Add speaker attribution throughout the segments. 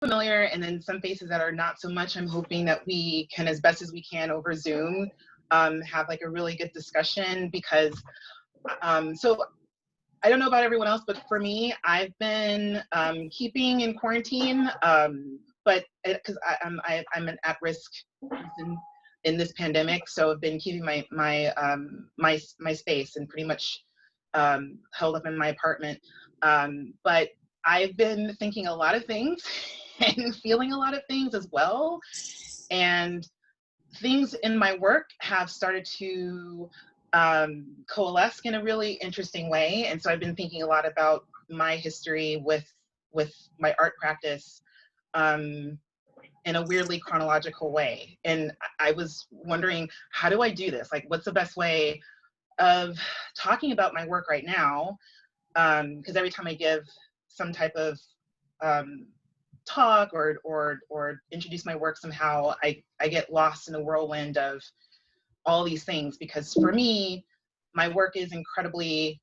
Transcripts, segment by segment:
Speaker 1: familiar, and then some faces that are not so much. I'm hoping that we can, as best as we can over Zoom, have like a really good discussion, because so I don't know about everyone else, but for me, I've been keeping in quarantine, but because I'm an at-risk person in this pandemic, so I've been keeping my space and pretty much held up in my apartment. But I've been thinking a lot of things and feeling a lot of things as well, and things in my work have started to coalesce in a really interesting way. And so I've been thinking a lot about my history with my art practice in a weirdly chronological way. And I was wondering, how do I do this? Like, what's the best way of talking about my work right now? Because every time I give some type of talk or introduce my work somehow, I get lost in a whirlwind of all these things, because for me, my work is incredibly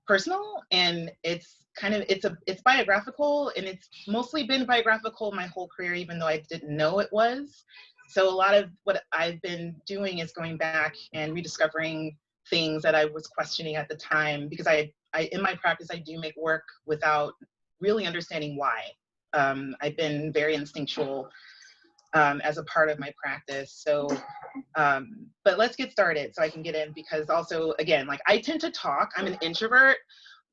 Speaker 1: personal, and it's biographical, and it's mostly been biographical my whole career, even though I didn't know it was. So a lot of what I've been doing is going back and rediscovering things that I was questioning at the time, because I in my practice, I do make work without really understanding why. I've been very instinctual as a part of my practice. So, but let's get started so I can get in, because also, again, like, I tend to talk, I'm an introvert,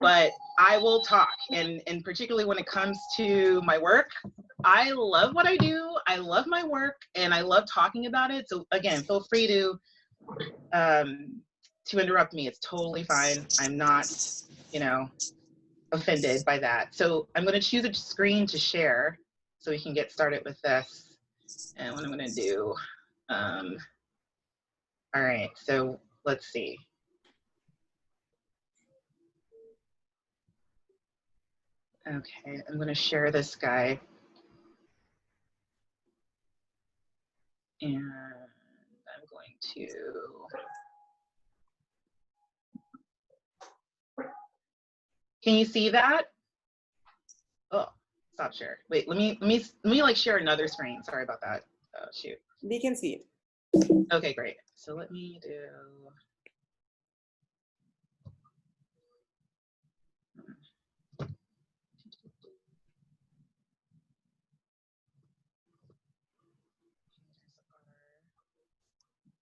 Speaker 1: but I will talk. And particularly when it comes to my work, I love what I do. I love my work, and I love talking about it. So again, feel free to interrupt me. It's totally fine. I'm not, offended by that. So I'm going to choose a screen to share so we can get started with this. And what I'm going to do, all right, so let's see. Okay, I'm going to share this guy. And I'm going to, can you see that? Oh, stop share. Wait, let me like share another screen. Sorry about that. Oh, shoot.
Speaker 2: We can see it.
Speaker 1: Okay, great. So let me do.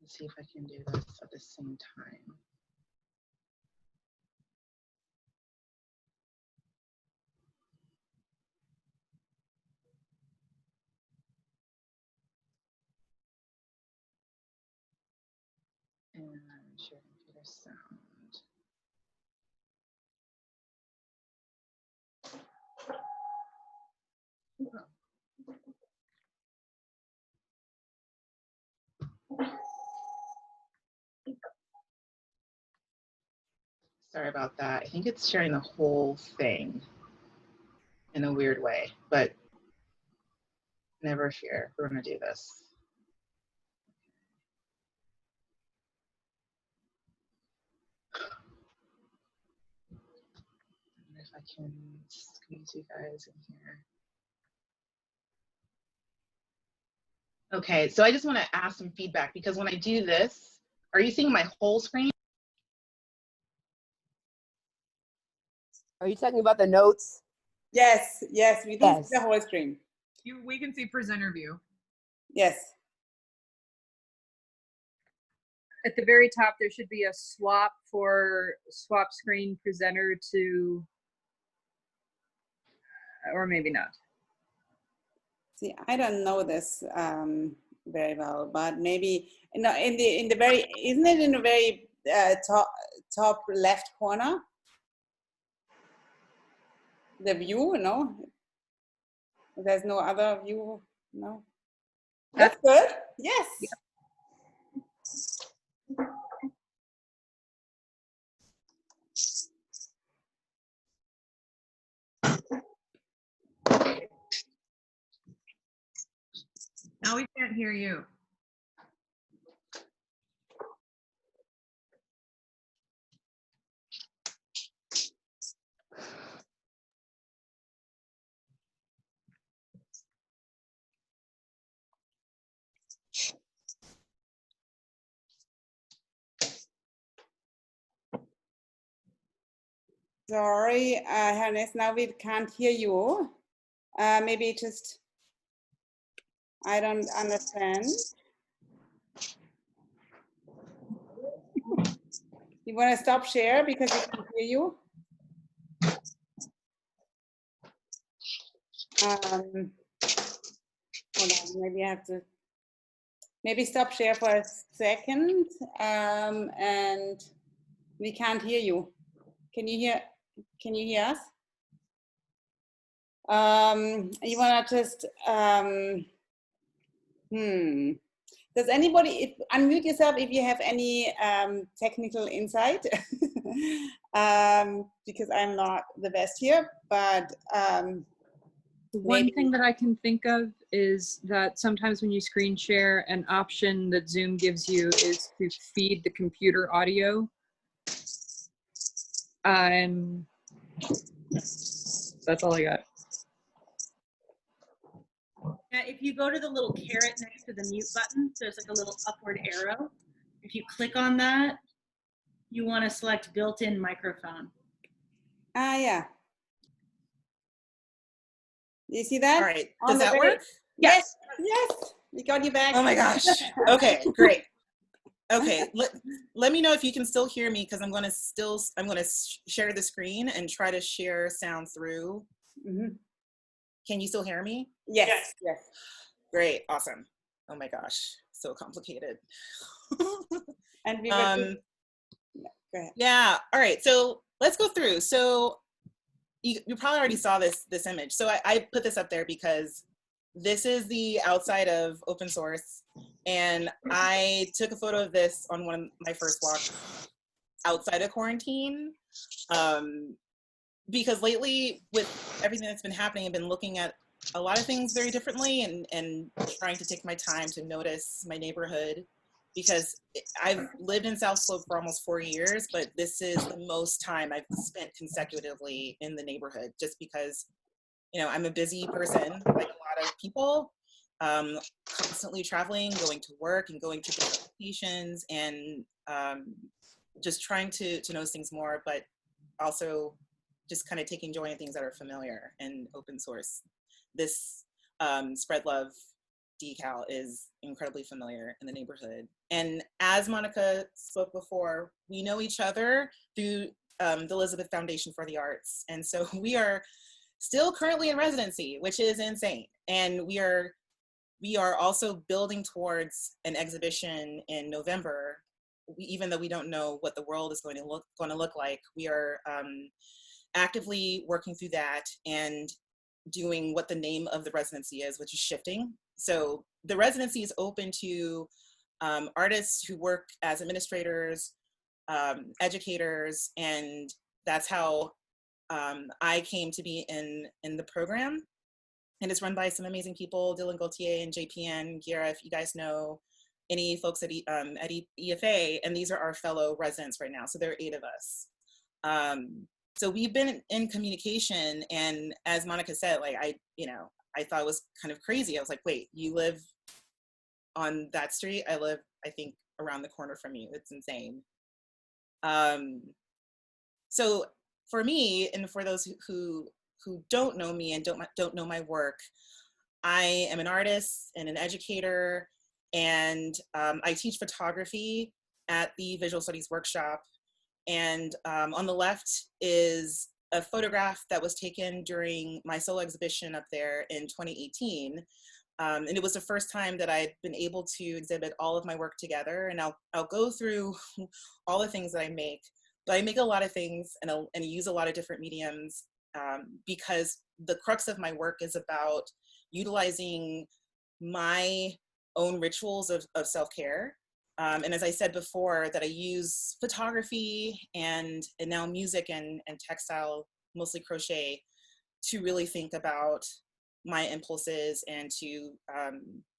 Speaker 1: Let's see if I can do this at the same time. And share computer sound. Sorry about that. I think it's sharing the whole thing in a weird way, but never fear. We're going to do this. If I can squeeze you guys in here. Okay, so I just want to ask some feedback, because when I do this, are you seeing my whole screen?
Speaker 3: Are you talking about the notes?
Speaker 2: Yes, yes, we can see the whole screen.
Speaker 4: We can see presenter view.
Speaker 2: Yes.
Speaker 4: At the very top, there should be a swap screen presenter to, or maybe not.
Speaker 2: See, I don't know this very well, but maybe in the very, isn't it in the very top left corner? The view, no? There's no other view, no? That's good. Yes.
Speaker 4: Yeah. Now we can't hear you.
Speaker 2: Sorry, Hernease, now we can't hear you. Maybe just, I don't understand. You want to stop share because we can't hear you? Hold on, maybe I have to, maybe stop share for a second, and we can't hear you. Can you hear us? You wanna just, does anybody unmute yourself if you have any technical insight? Because I'm not the best here, but
Speaker 4: one thing that I can think of is that sometimes when you screen share, an option that Zoom gives you is to feed the computer audio. That's all I got.
Speaker 5: If you go to the little caret next to the mute button, there's like a little upward arrow. If you click on that, you want to select built-in microphone.
Speaker 2: Ah, yeah. You see that?
Speaker 6: All right, does that work?
Speaker 2: Yes, yes, we got you back.
Speaker 6: Oh my gosh, okay, great. Okay, let me know if you can still hear me, because I'm gonna share the screen and try to share sound through.
Speaker 2: Mm-hmm.
Speaker 6: Can you still hear me?
Speaker 2: Yes, yes.
Speaker 6: Great, awesome. Oh my gosh, so complicated.
Speaker 2: And we were go ahead.
Speaker 6: Yeah, all right, so let's go through. So you probably already saw this image. So I put this up there because this is the outside of open source, and I took a photo of this on one of my first walks outside of quarantine, because lately with everything that's been happening, I've been looking at a lot of things very differently, and trying to take my time to notice my neighborhood, because I've lived in South Slope for almost 4 years, but this is the most time I've spent consecutively in the neighborhood, just because, you know, I'm a busy person, like a lot of people, constantly traveling, going to work and going to different locations, and just trying to notice things more, but also just kind of taking joy in things that are familiar and open source. This Spread Love decal is incredibly familiar in the neighborhood. And as Monica spoke before, we know each other through the Elizabeth Foundation for the Arts. And so we are still currently in residency, which is insane. And we are also building towards an exhibition in November. Even though we don't know what the world is going to look like, we are actively working through that and doing what the name of the residency is, which is shifting. So the residency is open to artists who work as administrators, educators, and that's how I came to be in the program. And it's run by some amazing people, Dylan Gaultier and JPN, Gira, if you guys know any folks at M.F.A, and these are our fellow residents right now. So there are 8 of us. So we've been in communication, and as Monica said, like I thought it was kind of crazy. I was like, wait, you live on that street? I live, I think, around the corner from you. It's insane. So for me, and for those who don't know me and don't know my work, I am an artist and an educator, and I teach photography at the Visual Studies Workshop. And on the left is a photograph that was taken during my solo exhibition up there in 2018. And it was the first time that I'd been able to exhibit all of my work together. And I'll go through all the things that I make, but I make a lot of things and use a lot of different mediums, because the crux of my work is about utilizing my own rituals of self-care. And as I said before, that I use photography and now music and textile, mostly crochet, to really think about my impulses and to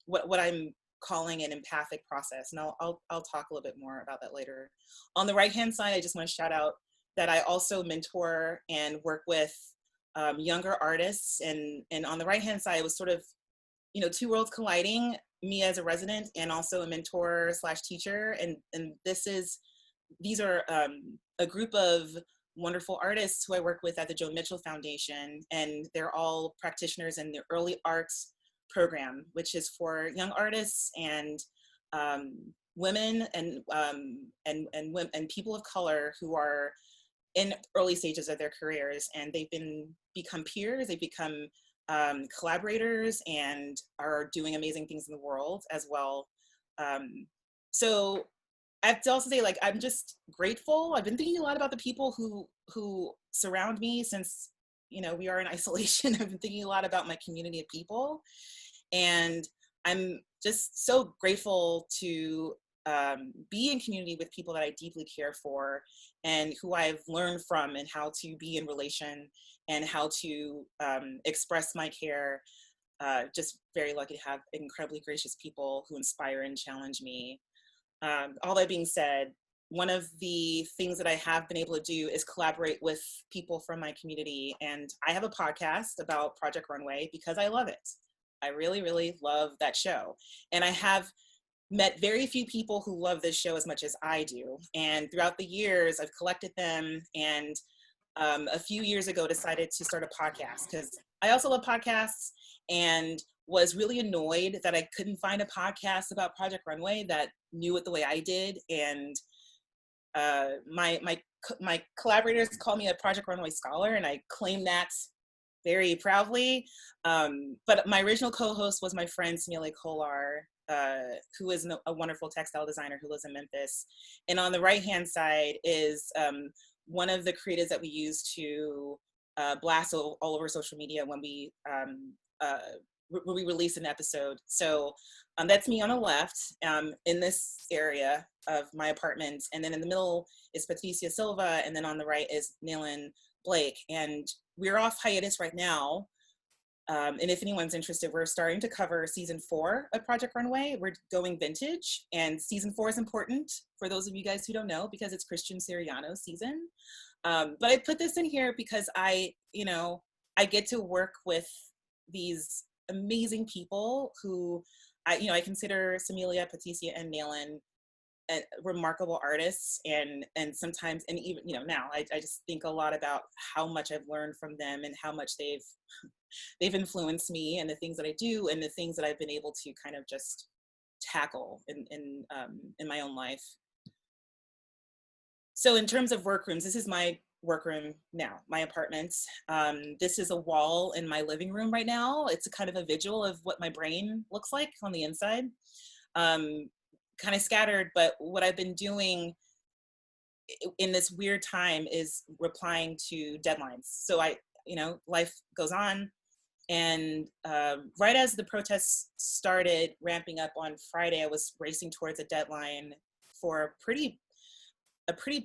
Speaker 6: what I'm calling an empathic process. And I'll talk a little bit more about that later. On the right-hand side, I just want to shout out that I also mentor and work with younger artists. And on the right-hand side, it was sort of, two worlds colliding, me as a resident and also a mentor / teacher. And these are a group of wonderful artists who I work with at the Joe Mitchell Foundation, and they're all practitioners in the early arts program, which is for young artists and women and people of color who are in early stages of their careers, and they've become peers, they've become collaborators, and are doing amazing things in the world as well. So I have to also say, like, I'm just grateful. I've been thinking a lot about the people who surround me since, you know, we are in isolation. I've been thinking a lot about my community of people, and I'm just so grateful to be in community with people that I deeply care for and who I've learned from, and how to be in relation and how to express my care. Just very lucky to have incredibly gracious people who inspire and challenge me. All that being said, one of the things that I have been able to do is collaborate with people from my community. And I have a podcast about Project Runway because I love it. I really, really love that show. And I have met very few people who love this show as much as I do. And throughout the years, I've collected them, and a few years ago decided to start a podcast because I also love podcasts, and was really annoyed that I couldn't find a podcast about Project Runway that knew it the way I did. And my collaborators call me a Project Runway scholar, and I claim that very proudly. But my original co-host was my friend Smealy Kolar, who is a wonderful textile designer who lives in Memphis. And on the right-hand side is one of the creatives that we use to blast all over social media when we release an episode. So that's me on the left in this area of my apartment. And then in the middle is Patricia Silva. And then on the right is Nayland Blake. And we're off hiatus right now. And if anyone's interested, we're starting to cover season 4 of Project Runway. We're going vintage, and season 4 is important for those of you guys who don't know, because it's Christian Siriano's season. But I put this in here because I get to work with these amazing people who I consider Samelia, Patricia, and Nayland remarkable artists, and sometimes, and even now I just think a lot about how much I've learned from them and how much they've influenced me and the things that I do and the things that I've been able to kind of just tackle in my own life. So in terms of workrooms, this is my workroom now, my apartment. This is a wall in my living room right now. It's a kind of a visual of what my brain looks like on the inside. Kind of scattered, but what I've been doing in this weird time is replying to deadlines. So life goes on, and right as the protests started ramping up on Friday, I was racing towards a deadline for a pretty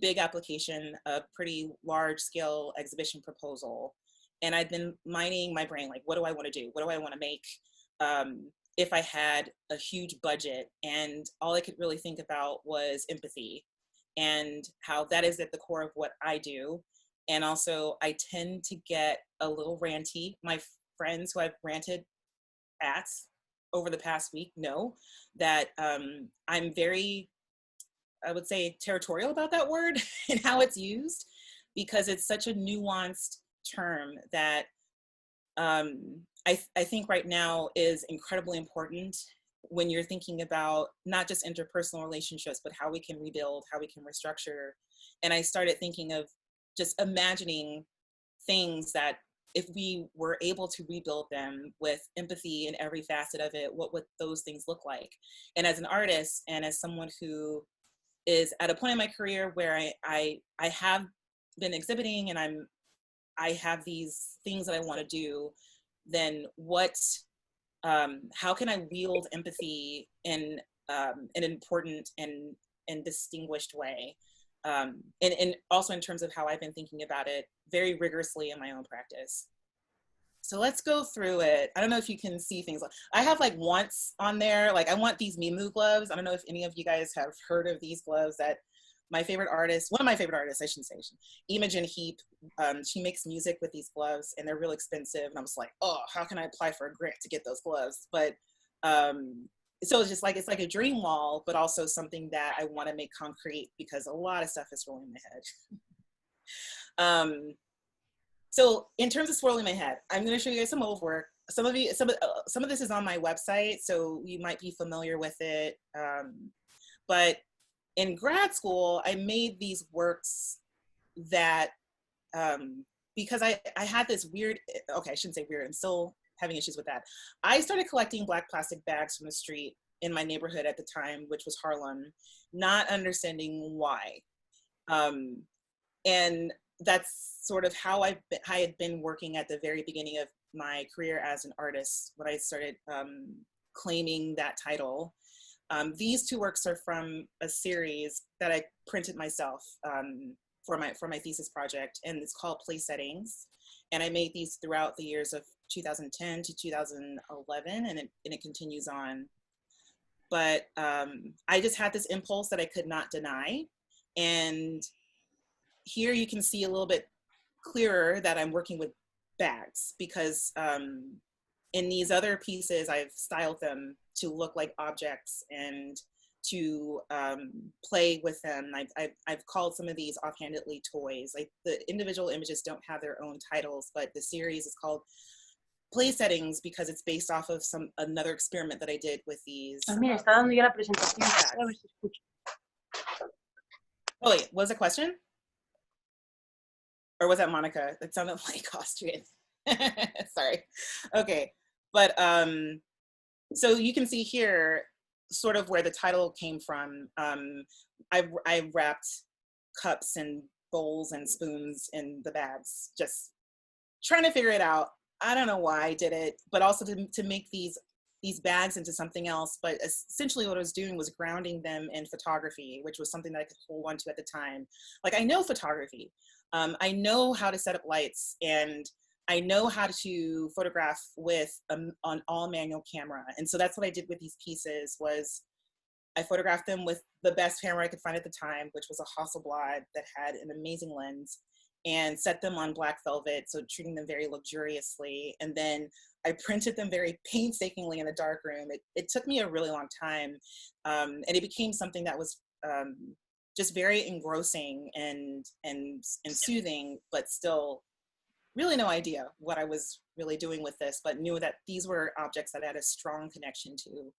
Speaker 6: big application, a pretty large scale exhibition proposal. And I've been mining my brain, like, what do I want to do? What do I want to make? If I had a huge budget, and all I could really think about was empathy and how that is at the core of what I do. And also I tend to get a little ranty. My friends who I've ranted at over the past week know that I'm very, I would say, territorial about that word and how it's used, because it's such a nuanced term that I think right now is incredibly important when you're thinking about not just interpersonal relationships, but how we can rebuild, how we can restructure. And I started thinking of just imagining things that if we were able to rebuild them with empathy in every facet of it, what would those things look like? And as an artist, and as someone who is at a point in my career where I have been exhibiting, and I have these things that I want to do, then how can I wield empathy in an important and distinguished way? And also in terms of how I've been thinking about it very rigorously in my own practice. So let's go through it. I don't know if you can see things. I have like wants on there. Like I want these Mimu gloves. I don't know if any of you guys have heard of these gloves that my favorite artist, one of my favorite artists, I shouldn't say, Imogen Heap, she makes music with these gloves, and they're real expensive. And I was like, oh, how can I apply for a grant to get those gloves? But so it's just like, it's like a dream wall, but also something that I want to make concrete because a lot of stuff is rolling in my So in terms of swirling my head, I'm going to show you guys some old work. Some of this is on my website, so you might be familiar with it. But in grad school, I made these works that, because I had this weird, okay, I shouldn't say weird, I'm still having issues with that. I started collecting black plastic bags from the street in my neighborhood at the time, which was Harlem, not understanding why. And that's sort of how I had been working at the very beginning of my career as an artist when I started claiming that title. These two works are from a series that I printed myself for my thesis project, and it's called Place Settings. And I made these throughout the years of 2010 to 2011, and it continues on. But I just had this impulse that I could not deny. And here you can see a little bit clearer that I'm working with bags, because in these other pieces, I've styled them to look like objects and to play with them. I've called some of these offhandedly toys. Like the individual images don't have their own titles, but the series is called Place Settings because it's based off of another experiment that I did with these.
Speaker 7: Mira, está dando ya la presentación.
Speaker 6: bags.
Speaker 7: A ver si escucha.
Speaker 6: Oh wait, was a question? Or was that Monica? That sounded like Austrian. Sorry. Okay, but so you can see here sort of where the title came from. I wrapped cups and bowls and spoons in the bags, just trying to figure it out. I don't know why I did it, but also to make these bags into something else. But essentially what I was doing was grounding them in photography, which was something that I could hold on to at the time. Like, I know photography. I know how to set up lights, and I know how to photograph with an all manual camera. And so that's what I did with these pieces. Was I photographed them with the best camera I could find at the time, which was a Hasselblad that had an amazing lens, and set them on black velvet, so treating them very luxuriously. And then I printed them very painstakingly in the darkroom. It took me a really long time, and it became something that was just very engrossing and soothing, but still really no idea what I was really doing with this, but knew that these were objects that I had a strong connection to.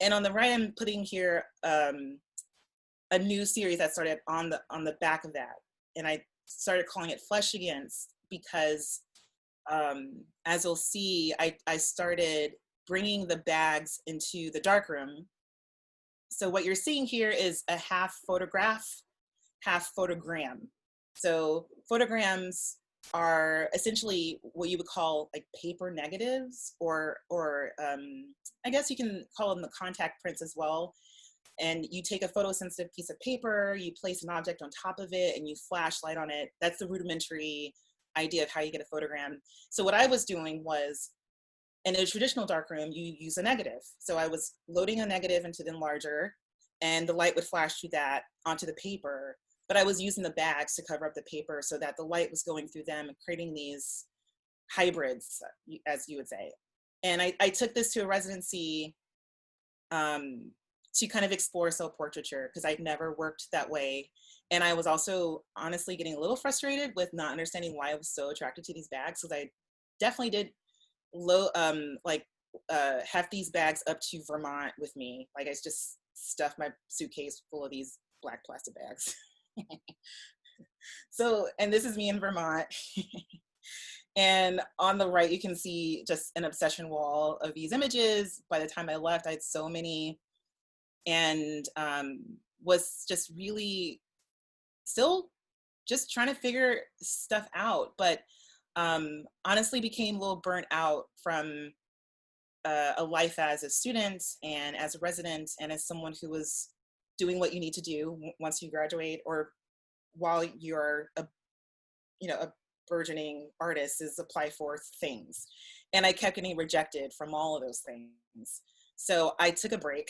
Speaker 6: And on the right, I'm putting here a new series that started on the back of that. And I started calling it Flesh Against because, as you'll see, I started bringing the bags into the darkroom. So what you're seeing here is a half photograph, half photogram. So photograms are essentially what you would call like paper negatives, or I guess you can call them the contact prints as well. And you take a photosensitive piece of paper, you place an object on top of it, and you flash light on it. That's the rudimentary idea of how you get a photogram. So what I was doing was, in a traditional darkroom, you use a negative. So I was loading a negative into the enlarger, and the light would flash through that onto the paper. But I was using the bags to cover up the paper so that the light was going through them and creating these hybrids, as you would say. And I took this to a residency to kind of explore self-portraiture, because I'd never worked that way. And I was also honestly getting a little frustrated with not understanding why I was so attracted to these bags, because I definitely did have these bags up to Vermont with me. Like, I just stuffed my suitcase full of these black plastic bags. So, and this is me in Vermont. And on the right, you can see just an obsession wall of these images. By the time I left, I had so many, and was just really still just trying to figure stuff out. But honestly became a little burnt out from a life as a student and as a resident and as someone who was doing what you need to do once you graduate, or while you're a burgeoning artist, is apply for things. And I kept getting rejected from all of those things. So I took a break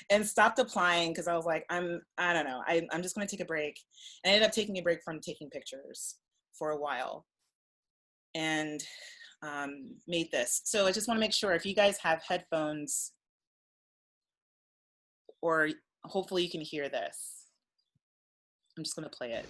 Speaker 6: and stopped applying, because I was like, I don't know, I'm just going to take a break. And I ended up taking a break from taking pictures for a while, and made this. So I just want to make sure, if you guys have headphones, or hopefully you can hear this. I'm just going to play it.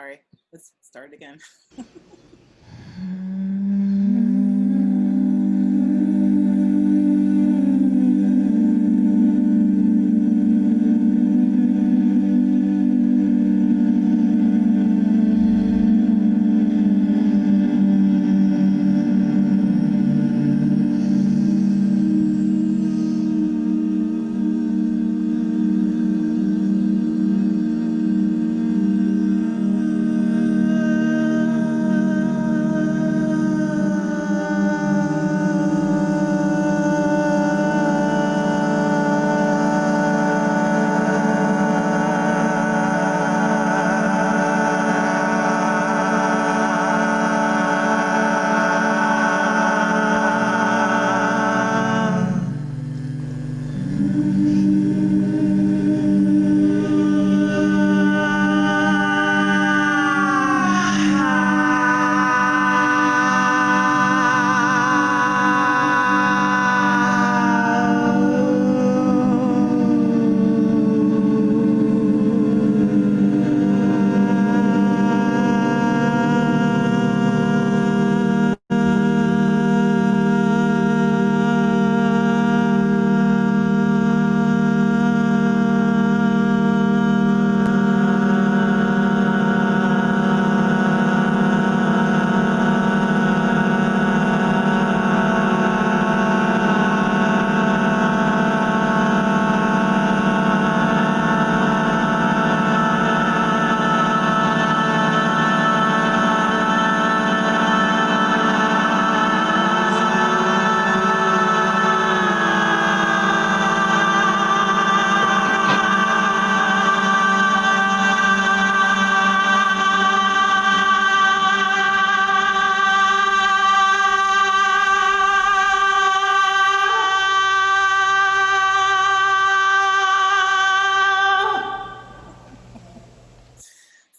Speaker 6: sorry, let's start again.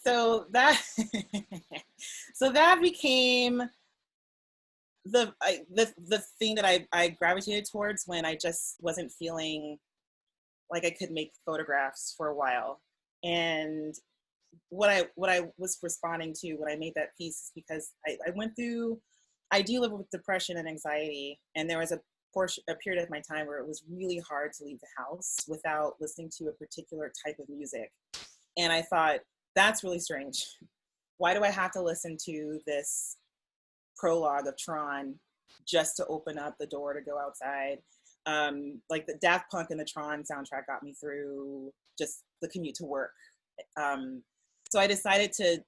Speaker 6: So that so that became the thing that I gravitated towards when I just wasn't feeling like I could make photographs for a while. And what I was responding to when I made that piece is because I do live with depression and anxiety, and there was a period of my time where it was really hard to leave the house without listening to a particular type of music. And I thought, that's really strange. Why do I have to listen to this prologue of Tron just to open up the door to go outside? Like the Daft Punk and the Tron soundtrack got me through just the commute to work. So I decided to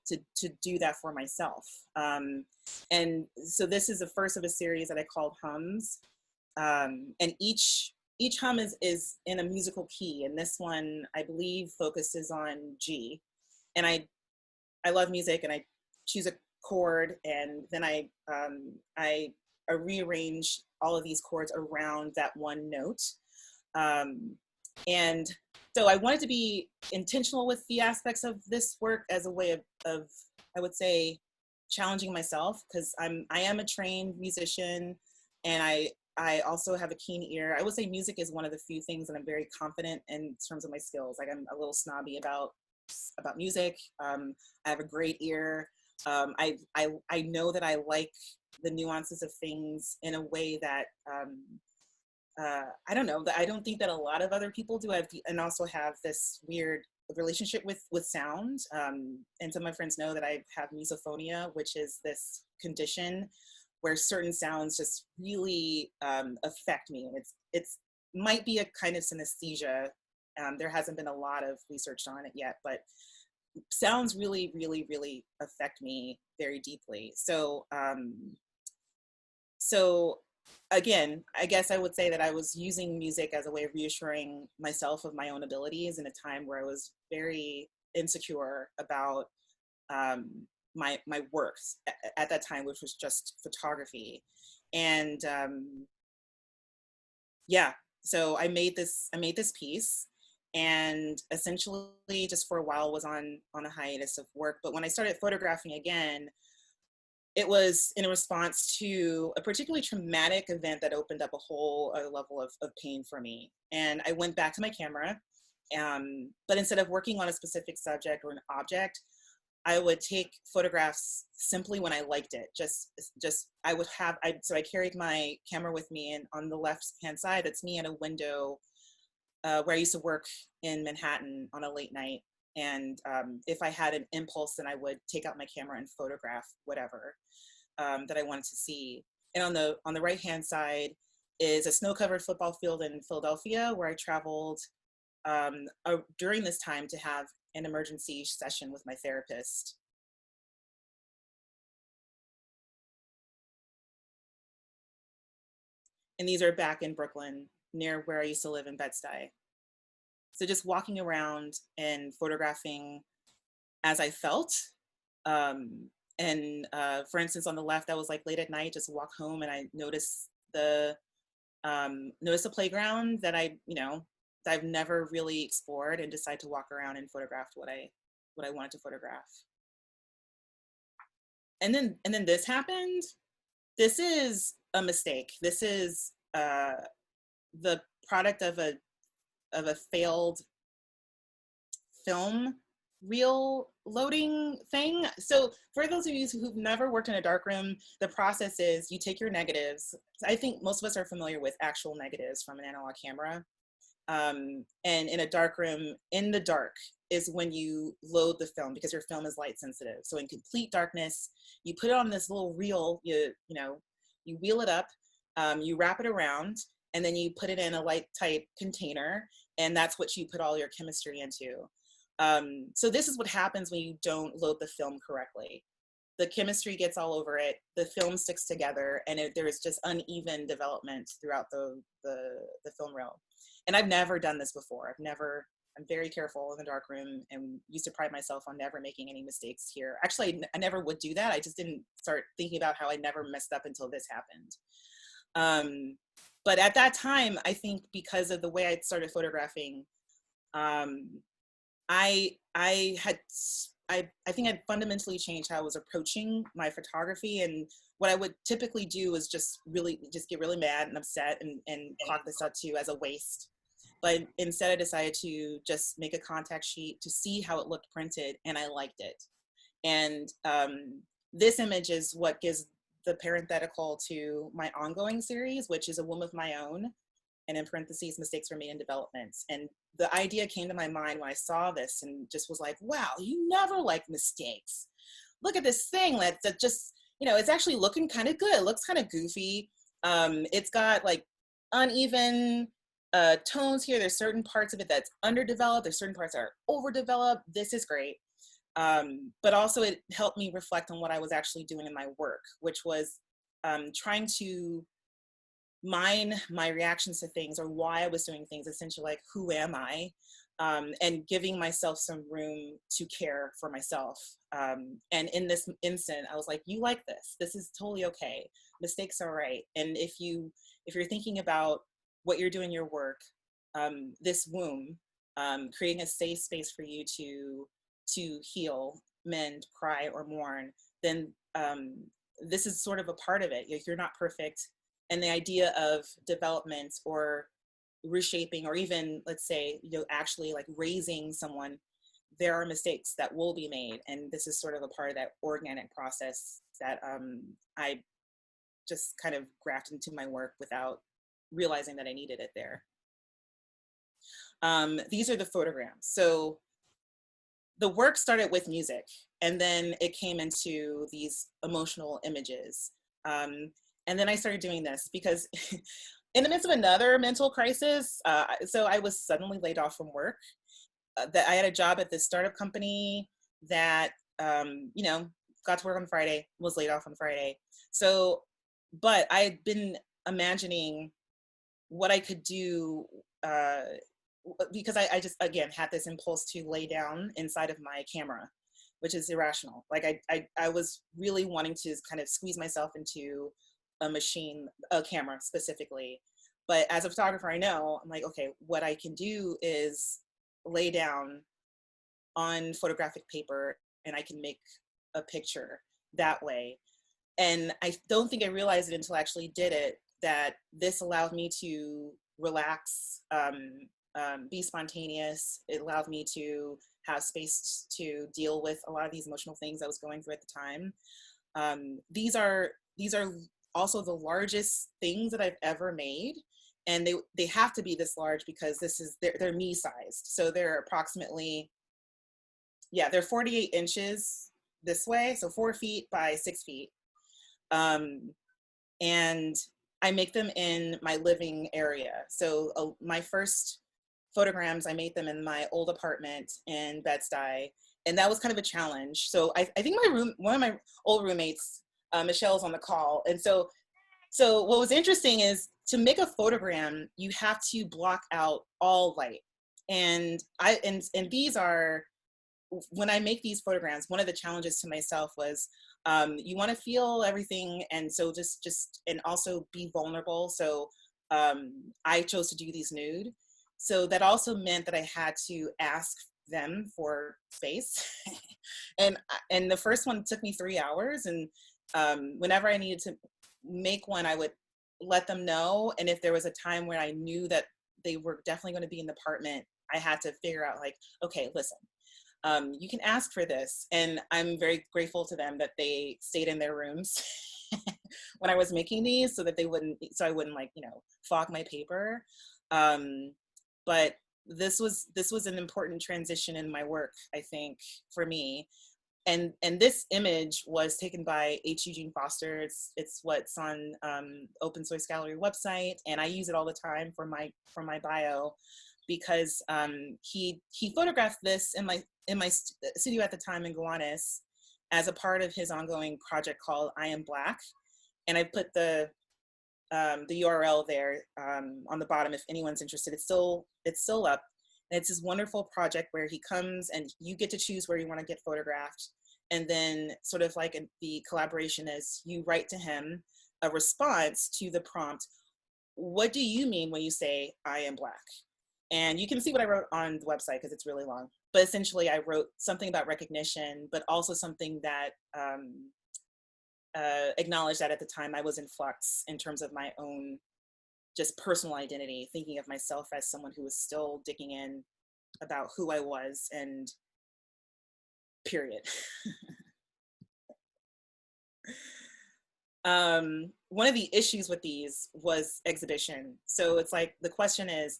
Speaker 6: do that for myself. And so this is the first of a series that I called Hums. And each hum is in a musical key. And this one, I believe, focuses on G. And I love music, and I choose a chord, and then I rearrange all of these chords around that one note. And so I wanted to be intentional with the aspects of this work as a way of I would say, challenging myself, because I am a trained musician, and I also have a keen ear. I would say music is one of the few things that I'm very confident in terms of my skills. Like, I'm a little snobby about music. I have a great ear. I know that I like the nuances of things in a way that I don't know, that I don't think that a lot of other people do. And also have this weird relationship with sound. And some of my friends know that I have misophonia, which is this condition where certain sounds just really affect me. And it's might be a kind of synesthesia. There hasn't been a lot of research on it yet, but sounds really, really, really affect me very deeply. So, so again, I guess I would say that I was using music as a way of reassuring myself of my own abilities in a time where I was very insecure about my works at that time, which was just photography. And yeah, so I made this piece, and essentially just for a while was on a hiatus of work. But when I started photographing again, it was in response to a particularly traumatic event that opened up a whole other level of pain for me. And I went back to my camera, but instead of working on a specific subject or an object, I would take photographs simply when I liked it. So I carried my camera with me, and on the left-hand side, that's me at a window where I used to work in Manhattan on a late night. And if I had an impulse, then I would take out my camera and photograph whatever that I wanted to see. And on the right-hand side is a snow-covered football field in Philadelphia, where I traveled during this time to have an emergency session with my therapist. And these are back in Brooklyn, near where I used to live in Bed-Stuy. So just walking around and photographing as I felt. For instance, on the left, I was like late at night, just walk home, and I noticed the playground that I've never really explored, and decided to walk around and photograph what I wanted to photograph. And then this happened. This is a mistake. This is the product of a failed film reel loading thing. So for those of you who've never worked in a darkroom, the process is you take your negatives. I think most of us are familiar with actual negatives from an analog camera. And in a darkroom, in the dark is when you load the film, because your film is light sensitive. So in complete darkness, you put it on this little reel, you wheel it up, you wrap it around, and then you put it in a light tight container, and that's what you put all your chemistry into. So this is what happens when you don't load the film correctly. The chemistry gets all over it, the film sticks together, and there is just uneven development throughout the film reel. And I've never done this before. I'm very careful in the darkroom, and used to pride myself on never making any mistakes here. Actually, I never would do that. I just didn't start thinking about how I never messed up until this happened. But at that time, I think because of the way I started photographing, I think I'd fundamentally changed how I was approaching my photography. And what I would typically do is just get really mad and upset and clock this out too as a waste. But instead I decided to just make a contact sheet to see how it looked printed, and I liked it. And this image is what gives the parenthetical to my ongoing series, which is A Womb of My Own, and in parentheses, mistakes were made in development. And the idea came to my mind when I saw this, and just was like, wow, you never like mistakes. Look at this thing that just, it's actually looking kind of good. It looks kind of goofy. It's got like uneven tones here. There's certain parts of it that's underdeveloped. There's certain parts that are overdeveloped. This is great. But also it helped me reflect on what I was actually doing in my work, which was trying to mine my reactions to things, or why I was doing things, essentially like, who am I? And giving myself some room to care for myself. And in this instant, I was like, you like this. This is totally okay. Mistakes are right. And if you're thinking about what you're doing in your work, this womb, creating a safe space for you to heal, mend, cry, or mourn, then this is sort of a part of it. If you're not perfect, and the idea of development or reshaping, or even, let's say, actually like raising someone, there are mistakes that will be made. And this is sort of a part of that organic process that I just kind of grafted into my work without realizing that I needed it there. These are the photograms. So the work started with music, and then it came into these emotional images. And then I started doing this because in the midst of another mental crisis, so I was suddenly laid off from work. That I had a job at this startup company that, got to work on Friday, was laid off on Friday. So, but I had been imagining what I could do, because I just, again, had this impulse to lay down inside of my camera, which is irrational. Like I was really wanting to kind of squeeze myself into a camera specifically. But as a photographer, I know, I'm like, okay, what I can do is lay down on photographic paper, and I can make a picture that way. And I don't think I realized it until I actually did it, that this allowed me to relax, be spontaneous. It allowed me to have space to deal with a lot of these emotional things I was going through at the time. These are also the largest things that I've ever made. And they have to be this large because they're me sized. So they're approximately, they're 48 inches this way. So 4 feet by 6 feet. And I make them in my living area. So my first photograms, I made them in my old apartment in Bed-Stuy. And that was kind of a challenge. So I think one of my old roommates, Michelle's on the call. And so what was interesting is to make a photogram, you have to block out all light. And these are, when I make these photograms, one of the challenges to myself was you want to feel everything, and so just and also be vulnerable. So I chose to do these nude. So that also meant that I had to ask them for space. and the first one took me 3 hours, and whenever I needed to make one, I would let them know. And if there was a time where I knew that they were definitely going to be in the apartment, I had to figure out, like, okay, listen, you can ask for this. And I'm very grateful to them that they stayed in their rooms when I was making these, so I wouldn't like, fog my paper. But this was an important transition in my work, I think, for me. And this image was taken by H. Eugene Foster. It's what's on Open Source Gallery website, and I use it all the time for my bio, because he photographed this in my studio at the time in Gowanus as a part of his ongoing project called I Am Black. And I put the URL there on the bottom if anyone's interested. It's still up. And it's this wonderful project where he comes and you get to choose where you want to get photographed. And then sort of like the collaboration is you write to him a response to the prompt. What do you mean when you say I am Black? And you can see what I wrote on the website because it's really long. But essentially I wrote something about recognition, but also something that acknowledged that at the time I was in flux in terms of my own just personal identity, thinking of myself as someone who was still digging in about who I was, and period. One of the issues with these was exhibition. So it's like, the question is,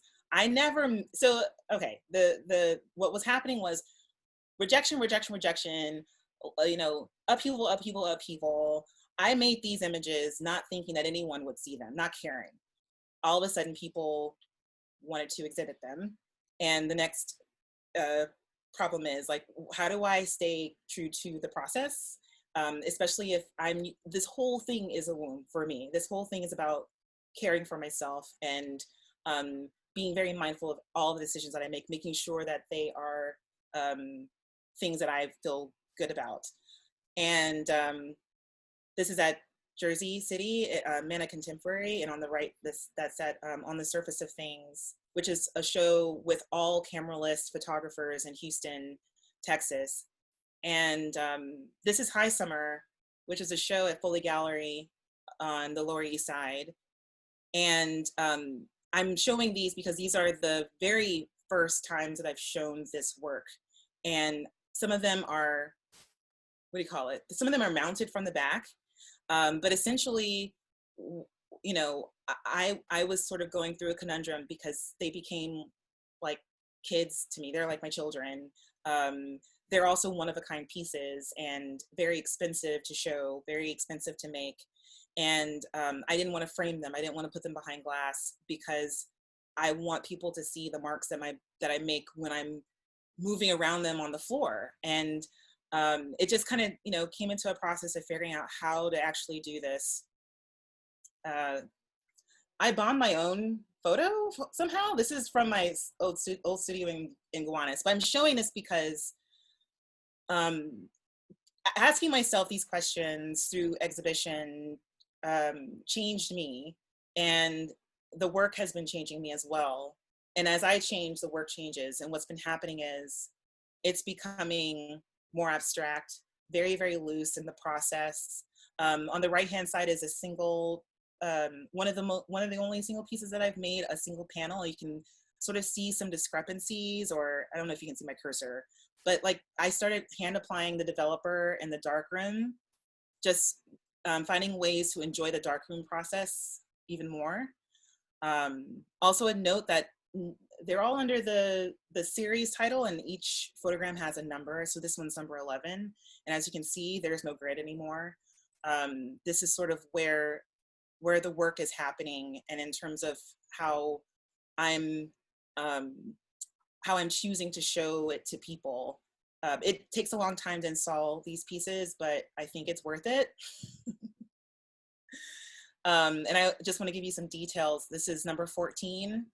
Speaker 6: what was happening was rejection, upheaval. I made these images not thinking that anyone would see them, not caring. All of a sudden people wanted to exhibit them. And the next problem is, like, how do I stay true to the process? Especially if this whole thing is a wound for me. This whole thing is about caring for myself and being very mindful of all the decisions that I make, making sure that they are things that I feel good about. And this is at Jersey City, Mana Contemporary, and on the right, that's at On the Surface of Things, which is a show with all cameralist photographers in Houston, Texas. And this is High Summer, which is a show at Foley Gallery on the Lower East Side. And I'm showing these because these are the very first times that I've shown this work. And some of them are, some of them are mounted from the back. But essentially, I was sort of going through a conundrum because they became like kids to me. They're like my children. They're also one-of-a-kind pieces and very expensive to show, very expensive to make. And I didn't want to frame them. I didn't want to put them behind glass because I want people to see the marks that I make when I'm moving around them on the floor. And it just kind of, came into a process of figuring out how to actually do this. I bombed my own photo somehow. This is from my old studio in Gowanus, but I'm showing this because asking myself these questions through exhibition changed me, and the work has been changing me as well. And as I change, the work changes. And what's been happening is it's becoming more abstract, very, very loose in the process. On the right-hand side is a single, one of the only single pieces that I've made, a single panel. You can sort of see some discrepancies, or I don't know if you can see my cursor, But like I started hand applying the developer in the darkroom, just finding ways to enjoy the darkroom process even more. Also a note that they're all under the series title, and each photogram has a number. So this one's number 11. And as you can see, there's no grid anymore. This is sort of where the work is happening, and in terms of how I'm choosing to show it to people. It takes a long time to install these pieces, but I think it's worth it. And I just want to give you some details. This is number 14.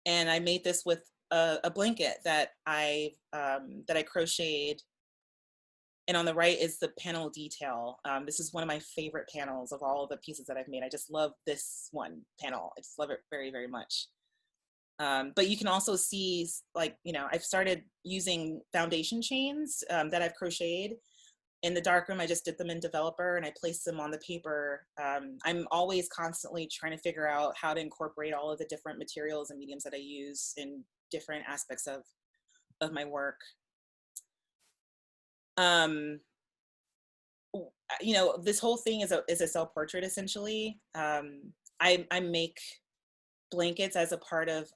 Speaker 6: And I made this with a blanket that I crocheted. And on the right is the panel detail. This is one of my favorite panels of all the pieces that I've made. I just love this one panel. I just love it very, very much. But you can also see, like, you know, I've started using foundation chains that I've crocheted. In the darkroom, I just did them in developer and I placed them on the paper. I'm always constantly trying to figure out how to incorporate all of the different materials and mediums that I use in different aspects of my work. You know, this whole thing is a self-portrait essentially. I make blankets as a part of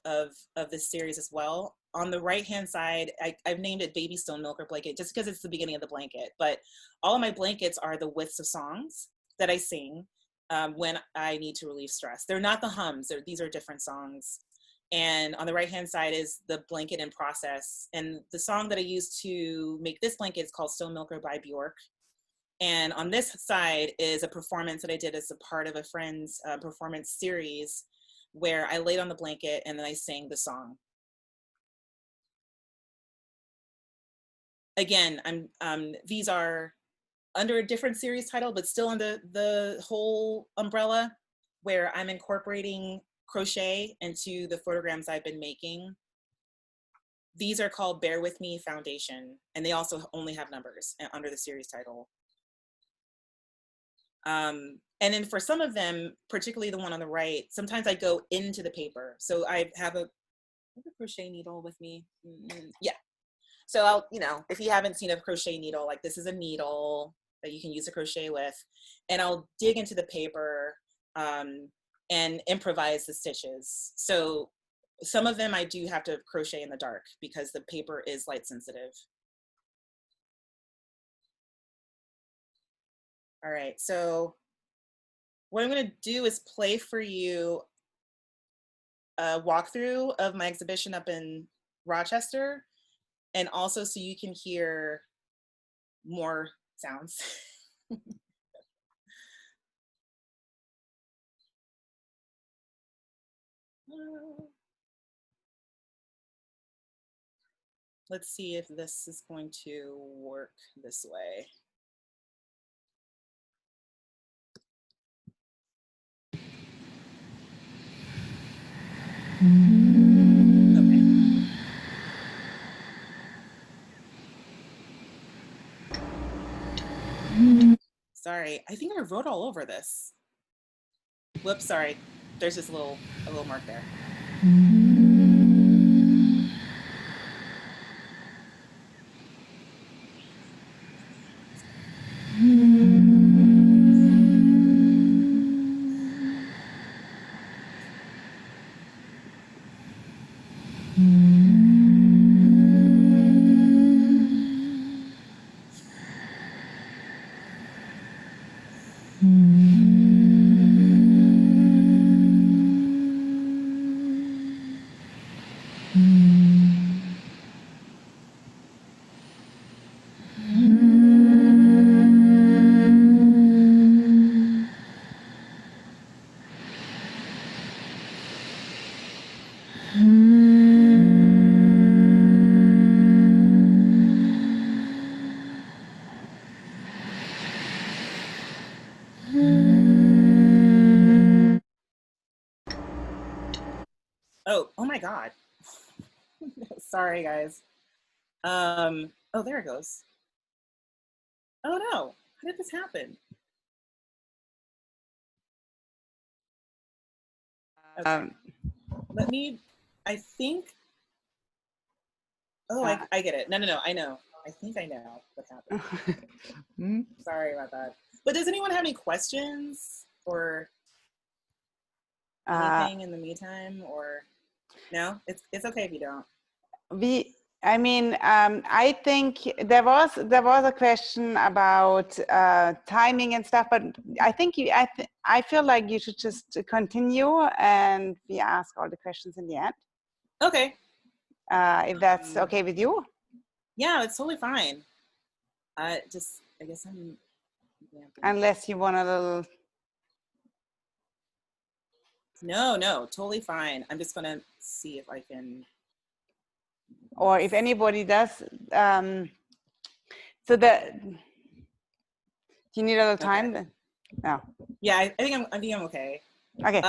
Speaker 6: this series as well. On the right-hand side, I've named it Baby Stone Milker Blanket just because it's the beginning of the blanket, but all of my blankets are the widths of songs that I sing when I need to relieve stress. They're not the hums, these are different songs. And on the right-hand side is the blanket in process. And the song that I used to make this blanket is called Stone Milker by Bjork. And on this side is a performance that I did as a part of a friend's performance series where I laid on the blanket and then I sang the song. Again, these are under a different series title, but still under the whole umbrella where I'm incorporating crochet into the photograms I've been making. These are called Bear With Me Foundation, and they also only have numbers under the series title. And then for some of them, particularly the one on the right, sometimes I go into the paper. So I have a crochet needle with me. Yeah. So I'll, you know, if you haven't seen a crochet needle, like this is a needle that you can use to crochet with, and I'll dig into the paper and improvise the stitches. So some of them I do have to crochet in the dark because the paper is light sensitive. All right, so what I'm gonna do is play for you a walkthrough of my exhibition up in Rochester, and also so you can hear more sounds. Let's see if this is going to work this way. Sorry, I think I wrote all over this. Whoops, sorry. There's just a little mark there. Oh my God. Sorry, guys. Oh, there it goes. Oh no, how did this happen? Okay. Let me, I think, Oh, I get it. No, I know. I think I know what happened. Sorry about that. But does anyone have any questions or anything in the meantime? Or no? It's okay if you don't.
Speaker 2: I think there was a question about timing and stuff, but I think I feel like you should just continue and we ask all the questions in the end.
Speaker 6: Okay.
Speaker 2: If that's okay with you.
Speaker 6: Yeah, it's totally fine. I guess I'm.
Speaker 2: Unless you want a little.
Speaker 6: No, totally fine. I'm just gonna see if I can.
Speaker 2: Or if anybody does, so that. Do you need a little time?
Speaker 6: Okay.
Speaker 2: No.
Speaker 6: Yeah, I think I'm okay.
Speaker 2: Okay.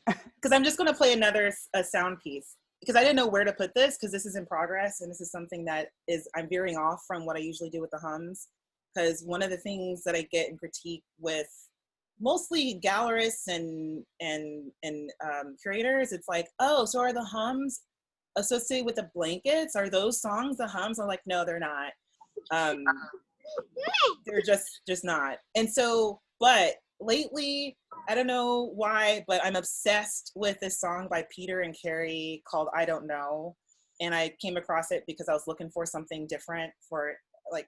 Speaker 6: Because I'm just gonna play a sound piece because I didn't know where to put this because this is in progress and this is something that I'm veering off from what I usually do with the hums. Because one of the things that I get in critique with mostly gallerists and curators, it's like, oh, so are the hums associated with the blankets? Are those songs the hums? I'm like, no, they're not. They're just not. And so, but lately, I don't know why, but I'm obsessed with this song by Peter and Carrie called I Don't Know. And I came across it because I was looking for something different for like,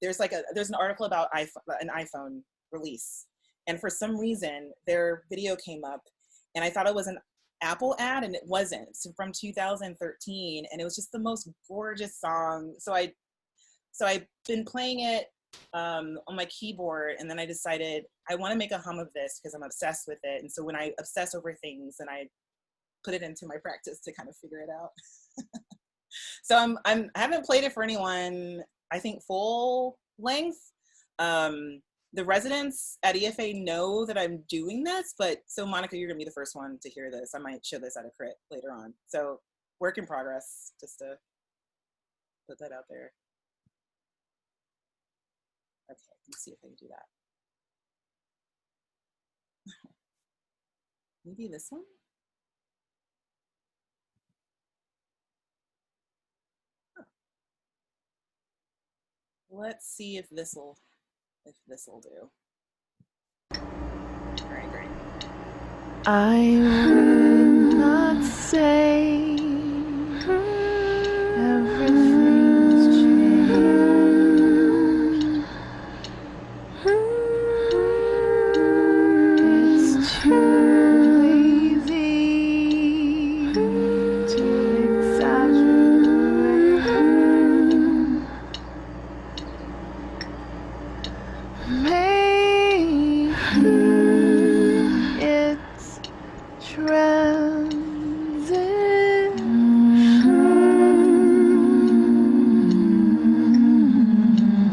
Speaker 6: there's an article about an iPhone release. And for some reason, their video came up and I thought it was an Apple ad and it wasn't. It's from 2013 and it was just the most gorgeous song. So I've been playing it on my keyboard and then I decided I want to make a hum of this because I'm obsessed with it. And so when I obsess over things, then I put it into my practice to kind of figure it out. So I haven't played it for anyone, I think full length. The residents at E.F.A. know that I'm doing this, but so Monica, you're gonna be the first one to hear this. I might show this at a crit later on. So work in progress, just to put that out there. Okay, let's see if I can do that. Maybe this one? Huh. Let's see if this'll do. All right, great.
Speaker 7: I would not say everything's changed. It's too easy to exaggerate. Maybe it's transition,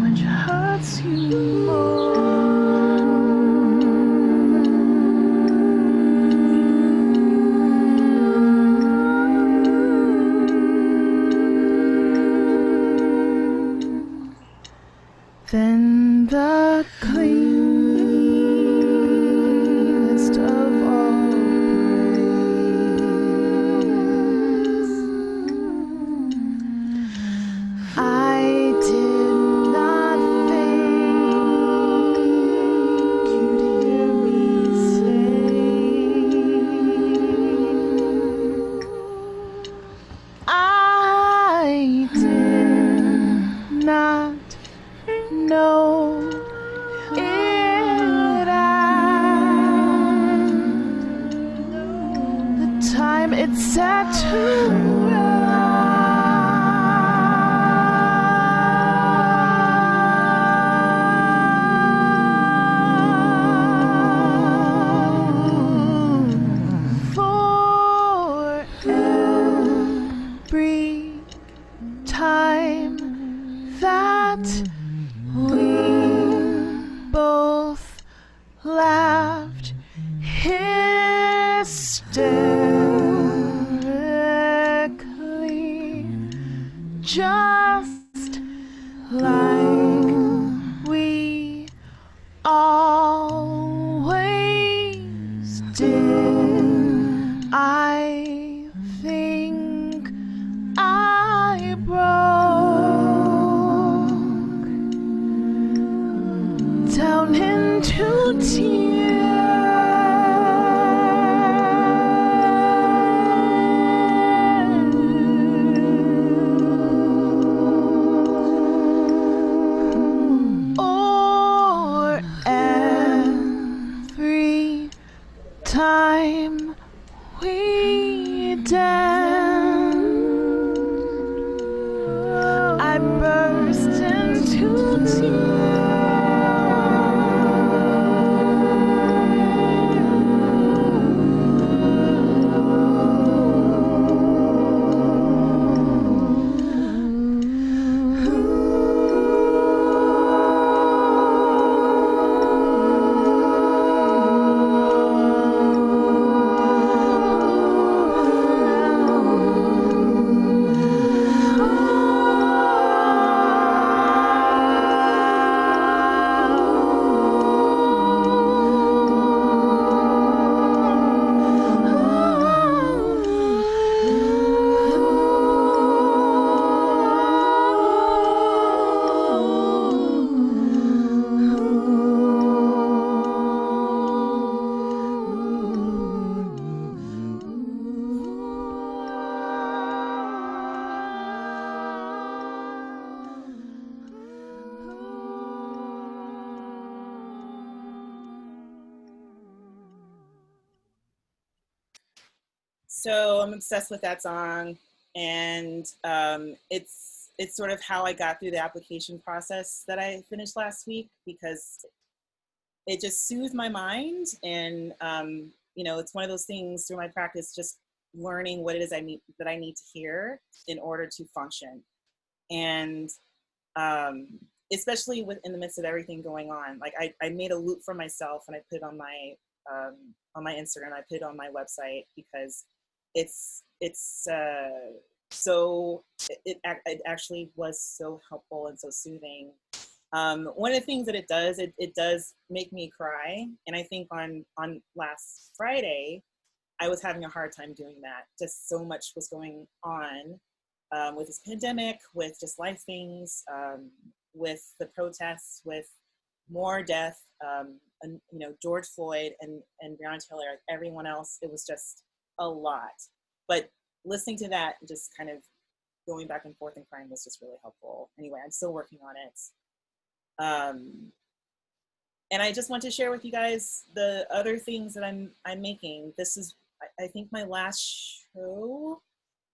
Speaker 7: which hurts you more. Than the cleanest of all grace. I did not think you'd hear me say I did not know it at the time it's set to run. For every time that we both laughed hysterically, just like we always did. I think I broke time we danced, I burst into tears.
Speaker 6: So I'm obsessed with that song, and it's sort of how I got through the application process that I finished last week, because it just soothed my mind. And you know, it's one of those things through my practice, just learning what it is that I need to hear in order to function. And especially in the midst of everything going on, like I made a loop for myself, and I put it on my Instagram. I put it on my website because it's so it actually was so helpful and so soothing. One of the things that it does make me cry, and I think on last Friday I was having a hard time doing that. Just so much was going on with this pandemic, with just life things, with the protests, with more death, and, you know, George Floyd and Breonna Taylor, like everyone else. It was just a lot. But listening to that and just kind of going back and forth and crying was just really helpful. Anyway, I'm still working on it. And I just want to share with you guys the other things that I'm making. This is, I think, my last show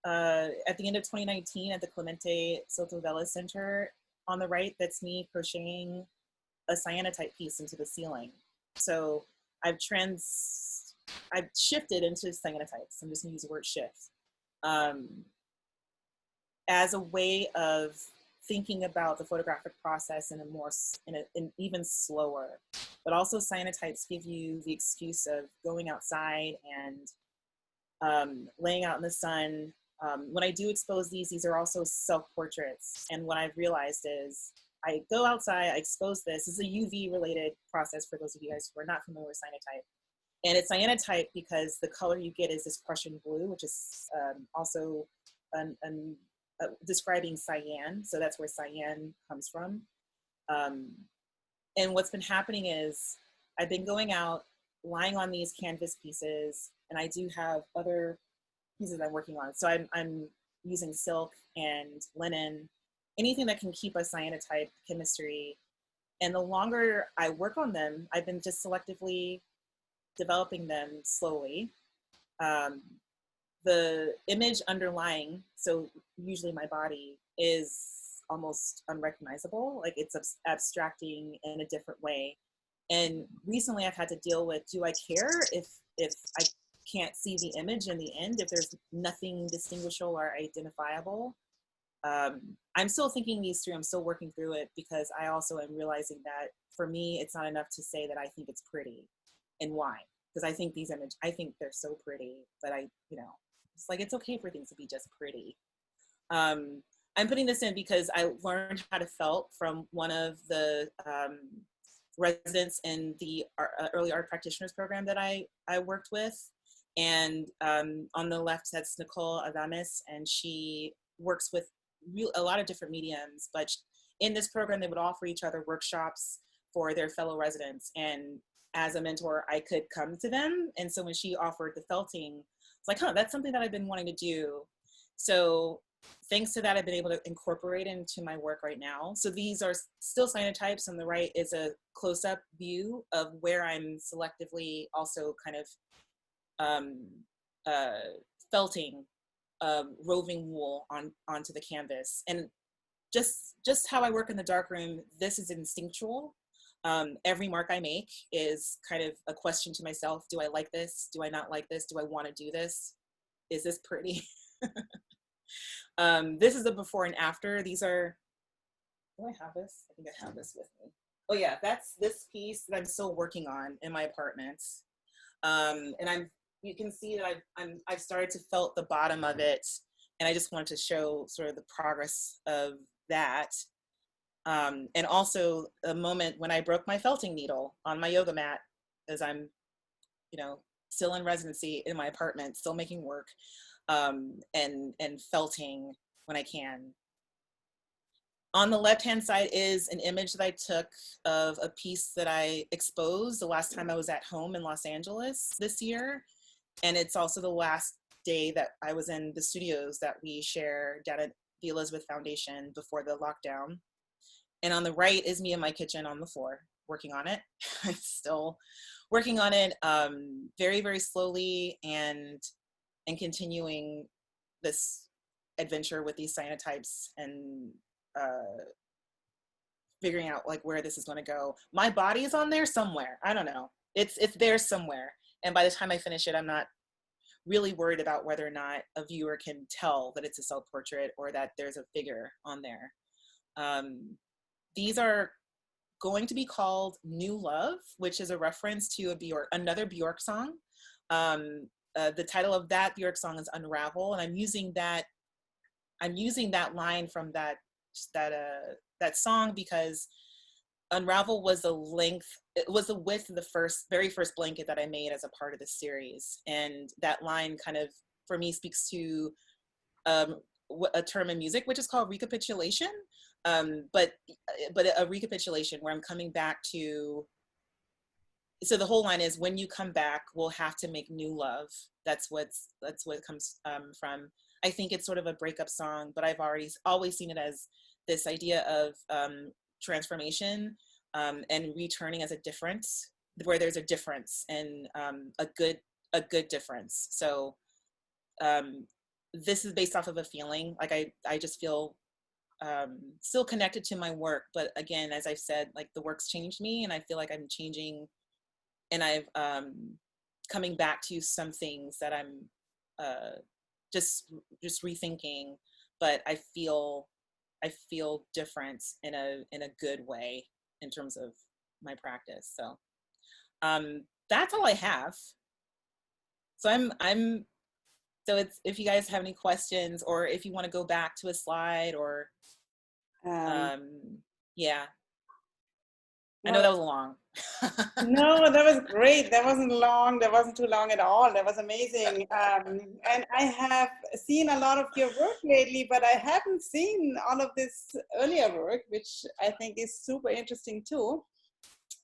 Speaker 6: at the end of 2019 at the Clemente Soto Vélez Center. On the right, that's me crocheting a cyanotype piece into the ceiling. So I've shifted into cyanotypes. I'm just gonna use the word shift as a way of thinking about the photographic process in an even slower. But also cyanotypes give you the excuse of going outside and laying out in the sun. When I do expose these are also self-portraits. And what I've realized is I go outside, I expose this. This is a UV related process for those of you guys who are not familiar with cyanotype. And it's cyanotype because the color you get is this Prussian blue, which is also describing cyan. So that's where cyan comes from. And what's been happening is I've been going out, lying on these canvas pieces, and I do have other pieces I'm working on. So I'm using silk and linen, anything that can keep a cyanotype chemistry. And the longer I work on them, I've been just selectively developing them slowly. The image underlying, so usually my body, is almost unrecognizable. Like it's abstracting in a different way. And recently I've had to deal with, do I care if I can't see the image in the end, if there's nothing distinguishable or identifiable? I'm still thinking these through. I'm still working through it, because I also am realizing that for me, it's not enough to say that I think it's pretty and why. Because I think I think they're so pretty, but it's like, it's okay for things to be just pretty. I'm putting this in because I learned how to felt from one of the residents in the early art practitioners program that I worked with. And on the left, that's Nicole Adames, and she works with a lot of different mediums. But in this program, they would offer each other workshops for their fellow residents. And as a mentor, I could come to them. And so when she offered the felting, it's like, huh, that's something that I've been wanting to do. So thanks to that, I've been able to incorporate into my work right now. So these are still cyanotypes. On the right is a close-up view of where I'm selectively also kind of felting roving wool onto the canvas. And just how I work in the darkroom, this is instinctual. Every mark I make is kind of a question to myself. Do I like this? Do I not like this? Do I want to do this? Is this pretty? This is the before and after. These are, do I have this? I think I have this with me. Oh yeah, that's this piece that I'm still working on in my apartment. And you can see that I've started to felt the bottom of it, and I just wanted to show sort of the progress of that. And also a moment when I broke my felting needle on my yoga mat, as I'm, still in residency in my apartment, still making work, and felting when I can. On the left-hand side is an image that I took of a piece that I exposed the last time I was at home in Los Angeles this year. And it's also the last day that I was in the studios that we share down at the Elizabeth Foundation before the lockdown. And on the right is me in my kitchen on the floor, working on it. I'm still working on it very, very slowly and continuing this adventure with these cyanotypes and figuring out like where this is going to go. My body is on there somewhere. I don't know. It's there somewhere. And by the time I finish it, I'm not really worried about whether or not a viewer can tell that it's a self-portrait or that there's a figure on there. These are going to be called New Love, which is a reference to another Bjork song. The title of that Bjork song is Unravel, and I'm using that line from that song because Unravel was the width of the very first blanket that I made as a part of the series. And that line kind of, for me, speaks to a term in music, which is called recapitulation. But a recapitulation where I'm coming back to, so the whole line is, when you come back, we'll have to make new love. That's what it comes from. I think it's sort of a breakup song, but I've always seen it as this idea of transformation and returning as a difference, where there's a difference and a good difference. So this is based off of a feeling. Like I just feel still connected to my work, but again, as I've said, like the work's changed me, and I feel like I'm changing, and I've coming back to some things that I'm just rethinking, but I feel different in a good way in terms of my practice. So that's all I have. So so it's, if you guys have any questions, or if you want to go back to a slide, or yeah. I know that was long.
Speaker 2: No, that was great. That wasn't long. That wasn't too long at all. That was amazing. And I have seen a lot of your work lately, but I haven't seen all of this earlier work, which I think is super interesting too.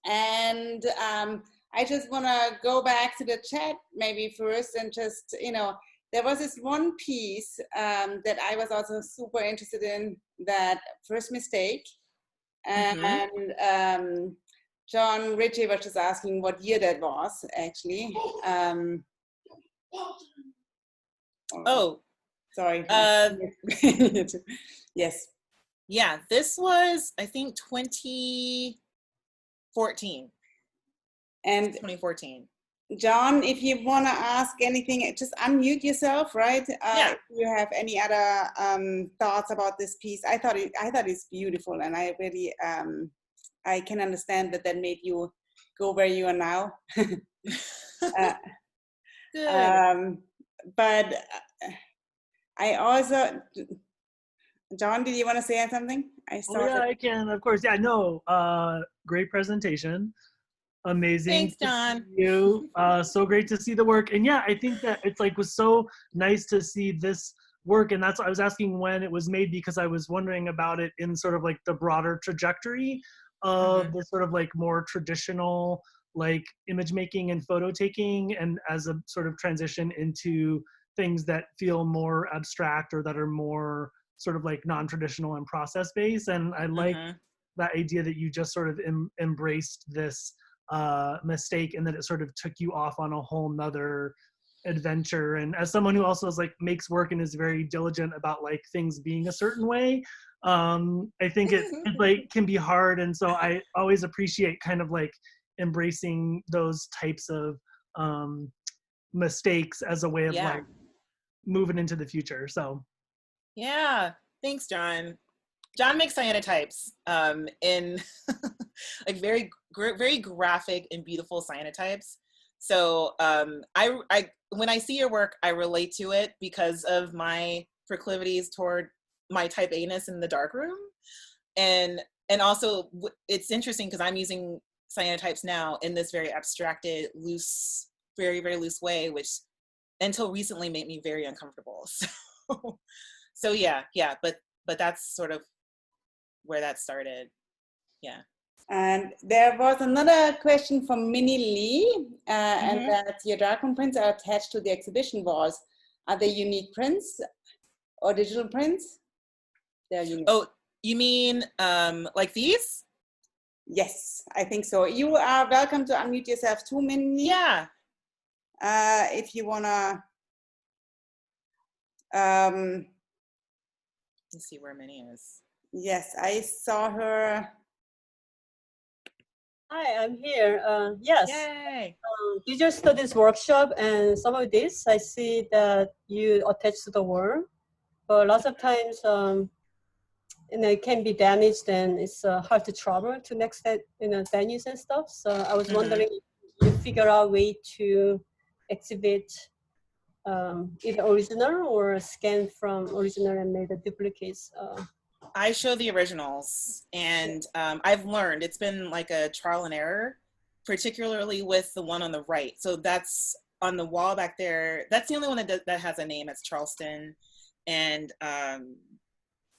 Speaker 2: And I just want to go back to the chat maybe first, and just, there was this one piece that I was also super interested in, that First Mistake. And John Ritchie was just asking what year that was, actually.
Speaker 6: Oh,
Speaker 2: sorry. Yes.
Speaker 6: Yeah, this was, I think, 2014.
Speaker 2: And
Speaker 6: 2014.
Speaker 2: John, if you want to ask anything, just unmute yourself, right?
Speaker 6: Yeah.
Speaker 2: If you have any other thoughts about this piece, I thought it's beautiful, and I really I can understand that made you go where you are now.
Speaker 6: Good.
Speaker 2: But I also, John, did you want to say something?
Speaker 7: Oh yeah, I can, of course. Yeah, no, great presentation. Amazing.
Speaker 6: Thanks, John.
Speaker 7: You. So great to see the work. And yeah, I think that it's like was so nice to see this work. And that's what I was asking when it was made, because I was wondering about it in sort of like the broader trajectory of the sort of like more traditional like image making and photo taking, and as a sort of transition into things that feel more abstract or that are more sort of like non-traditional and process based. And I like that idea that you just sort of embraced this mistake, and that it sort of took you off on a whole nother adventure. And as someone who also is like makes work and is very diligent about like things being a certain way, I think it like can be hard. And so I always appreciate kind of like embracing those types of mistakes as a way of like moving into the future. So
Speaker 6: yeah, thanks, John. John makes cyanotypes in like very graphic and beautiful cyanotypes. So I when I see your work, I relate to it because of my proclivities toward my type A-ness in the darkroom, and also it's interesting because I'm using cyanotypes now in this very abstracted, loose, very loose way, which until recently made me very uncomfortable. So yeah, but that's sort of where that started. Yeah.
Speaker 2: And there was another question from Minnie Lee, and that your darkroom prints are attached to the exhibition walls. Are they unique prints or digital prints? They're unique.
Speaker 6: Oh, you mean like these?
Speaker 2: Yes, I think so. You are welcome to unmute yourself too, Minnie.
Speaker 6: Yeah.
Speaker 2: If you wanna.
Speaker 6: Let's see where Minnie is.
Speaker 2: Yes, I saw her.
Speaker 8: Hi, I'm here. Yes.
Speaker 6: Yay.
Speaker 8: Digital Studies workshop, and some of this I see that you attach to the wall, but lots of times, it can be damaged and it's hard to travel to next venues and stuff. So I was wondering if you figure out a way to exhibit either original or scan from original and made the duplicates.
Speaker 6: I show the originals, and I've learned it's been like a trial and error, particularly with the one on the right. So that's on the wall back there. That's the only one that has a name. It's Charleston, and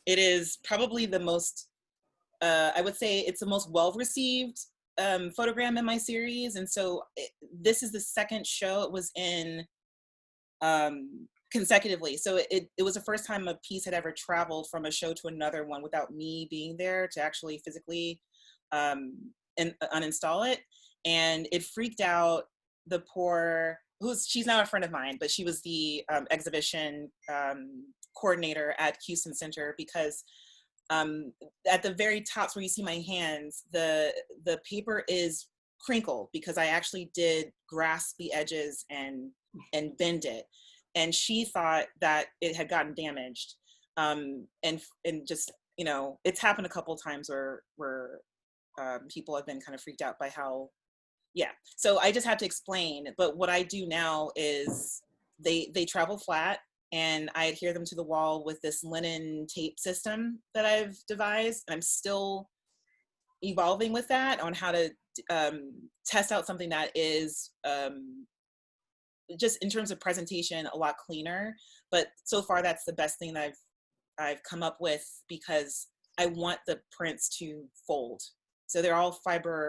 Speaker 6: it is probably the most. I would say it's the most well-received photogram in my series, and so this is the second show it was in. Consecutively. So it was the first time a piece had ever traveled from a show to another one without me being there to actually physically uninstall it. And it freaked out the poor, she's now a friend of mine, but she was the exhibition coordinator at Houston Center, because at the very tops where you see my hands, the paper is crinkled because I actually did grasp the edges and bend it. And she thought that it had gotten damaged. And just, it's happened a couple of times where people have been kind of freaked out by how, So I just had to explain. But what I do now is they travel flat, and I adhere them to the wall with this linen tape system that I've devised. And I'm still evolving with that on how to test out something that is, just in terms of presentation, a lot cleaner. But so far that's the best thing that I've come up with, because I want the prints to fold. So they're all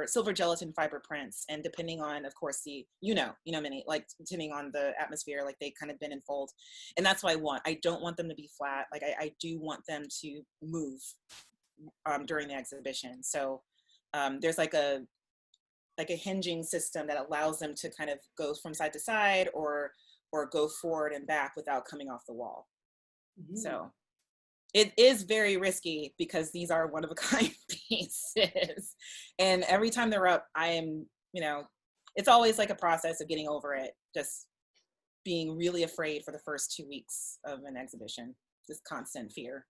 Speaker 6: silver gelatin fiber prints, and depending on, of course, many, like depending on the atmosphere, like they kind of bend and fold. And that's what I want. I don't want them to be flat. Like I do want them to move during the exhibition. So there's like a hinging system that allows them to kind of go from side to side or go forward and back without coming off the wall. So it is very risky because these are one of a kind pieces. And every time they're up, I am, it's always like a process of getting over it. Just being really afraid for the first 2 weeks of an exhibition, this constant fear.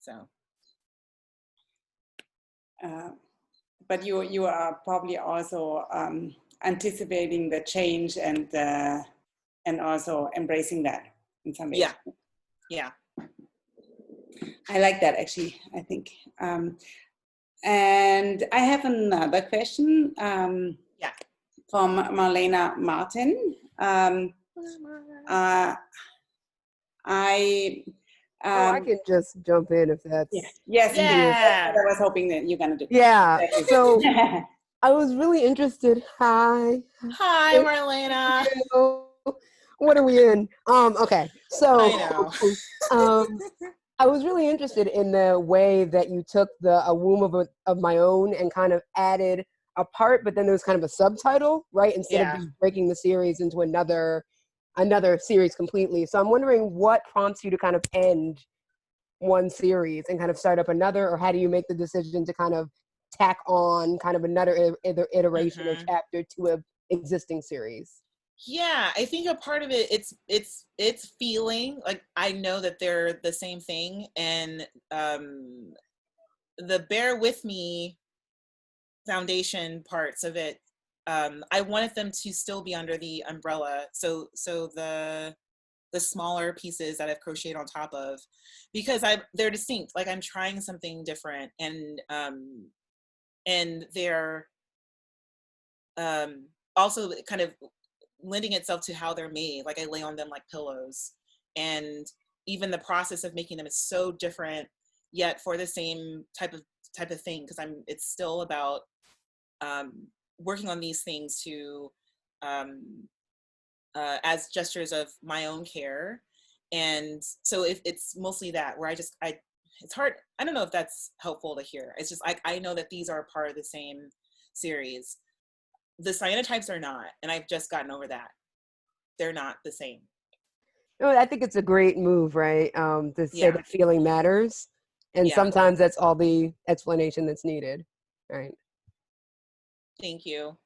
Speaker 6: So.
Speaker 2: But you are probably also anticipating the change and also embracing that in some ways.
Speaker 6: Yeah.
Speaker 2: I like that, actually, I think. And I have another question from Marlena Martin.
Speaker 3: I can just jump in if that's...
Speaker 2: Yes, that's what I was hoping that you're going to do.
Speaker 3: Yeah, so I was really interested. Hi,
Speaker 6: Marlena.
Speaker 3: What are we in? Okay, so
Speaker 6: I know.
Speaker 3: I was really interested in the way that you took a womb of my own and kind of added a part, but then there was kind of a subtitle, right? Instead of just breaking the series into another series completely. So I'm wondering what prompts you to kind of end one series and kind of start up another, or how do you make the decision to kind of tack on kind of another iteration or chapter to a existing series?
Speaker 6: Yeah, I think a part of it, it's feeling like I know that they're the same thing, and the bear with me foundation parts of it, I wanted them to still be under the umbrella. So the smaller pieces that I've crocheted on top of, because they're distinct. Like I'm trying something different, and they're also kind of lending itself to how they're made. Like I lay on them like pillows, and even the process of making them is so different, yet for the same type of thing, because it's still about working on these things to as gestures of my own care. And so it's mostly that, where it's hard, I don't know if that's helpful to hear. It's just I know that these are part of the same series. The cyanotypes are not, and I've just gotten over that. They're not the same.
Speaker 3: No, I think it's a great move, right? To say that feeling matters. And sometimes that's all the explanation that's needed, right?
Speaker 6: Thank you.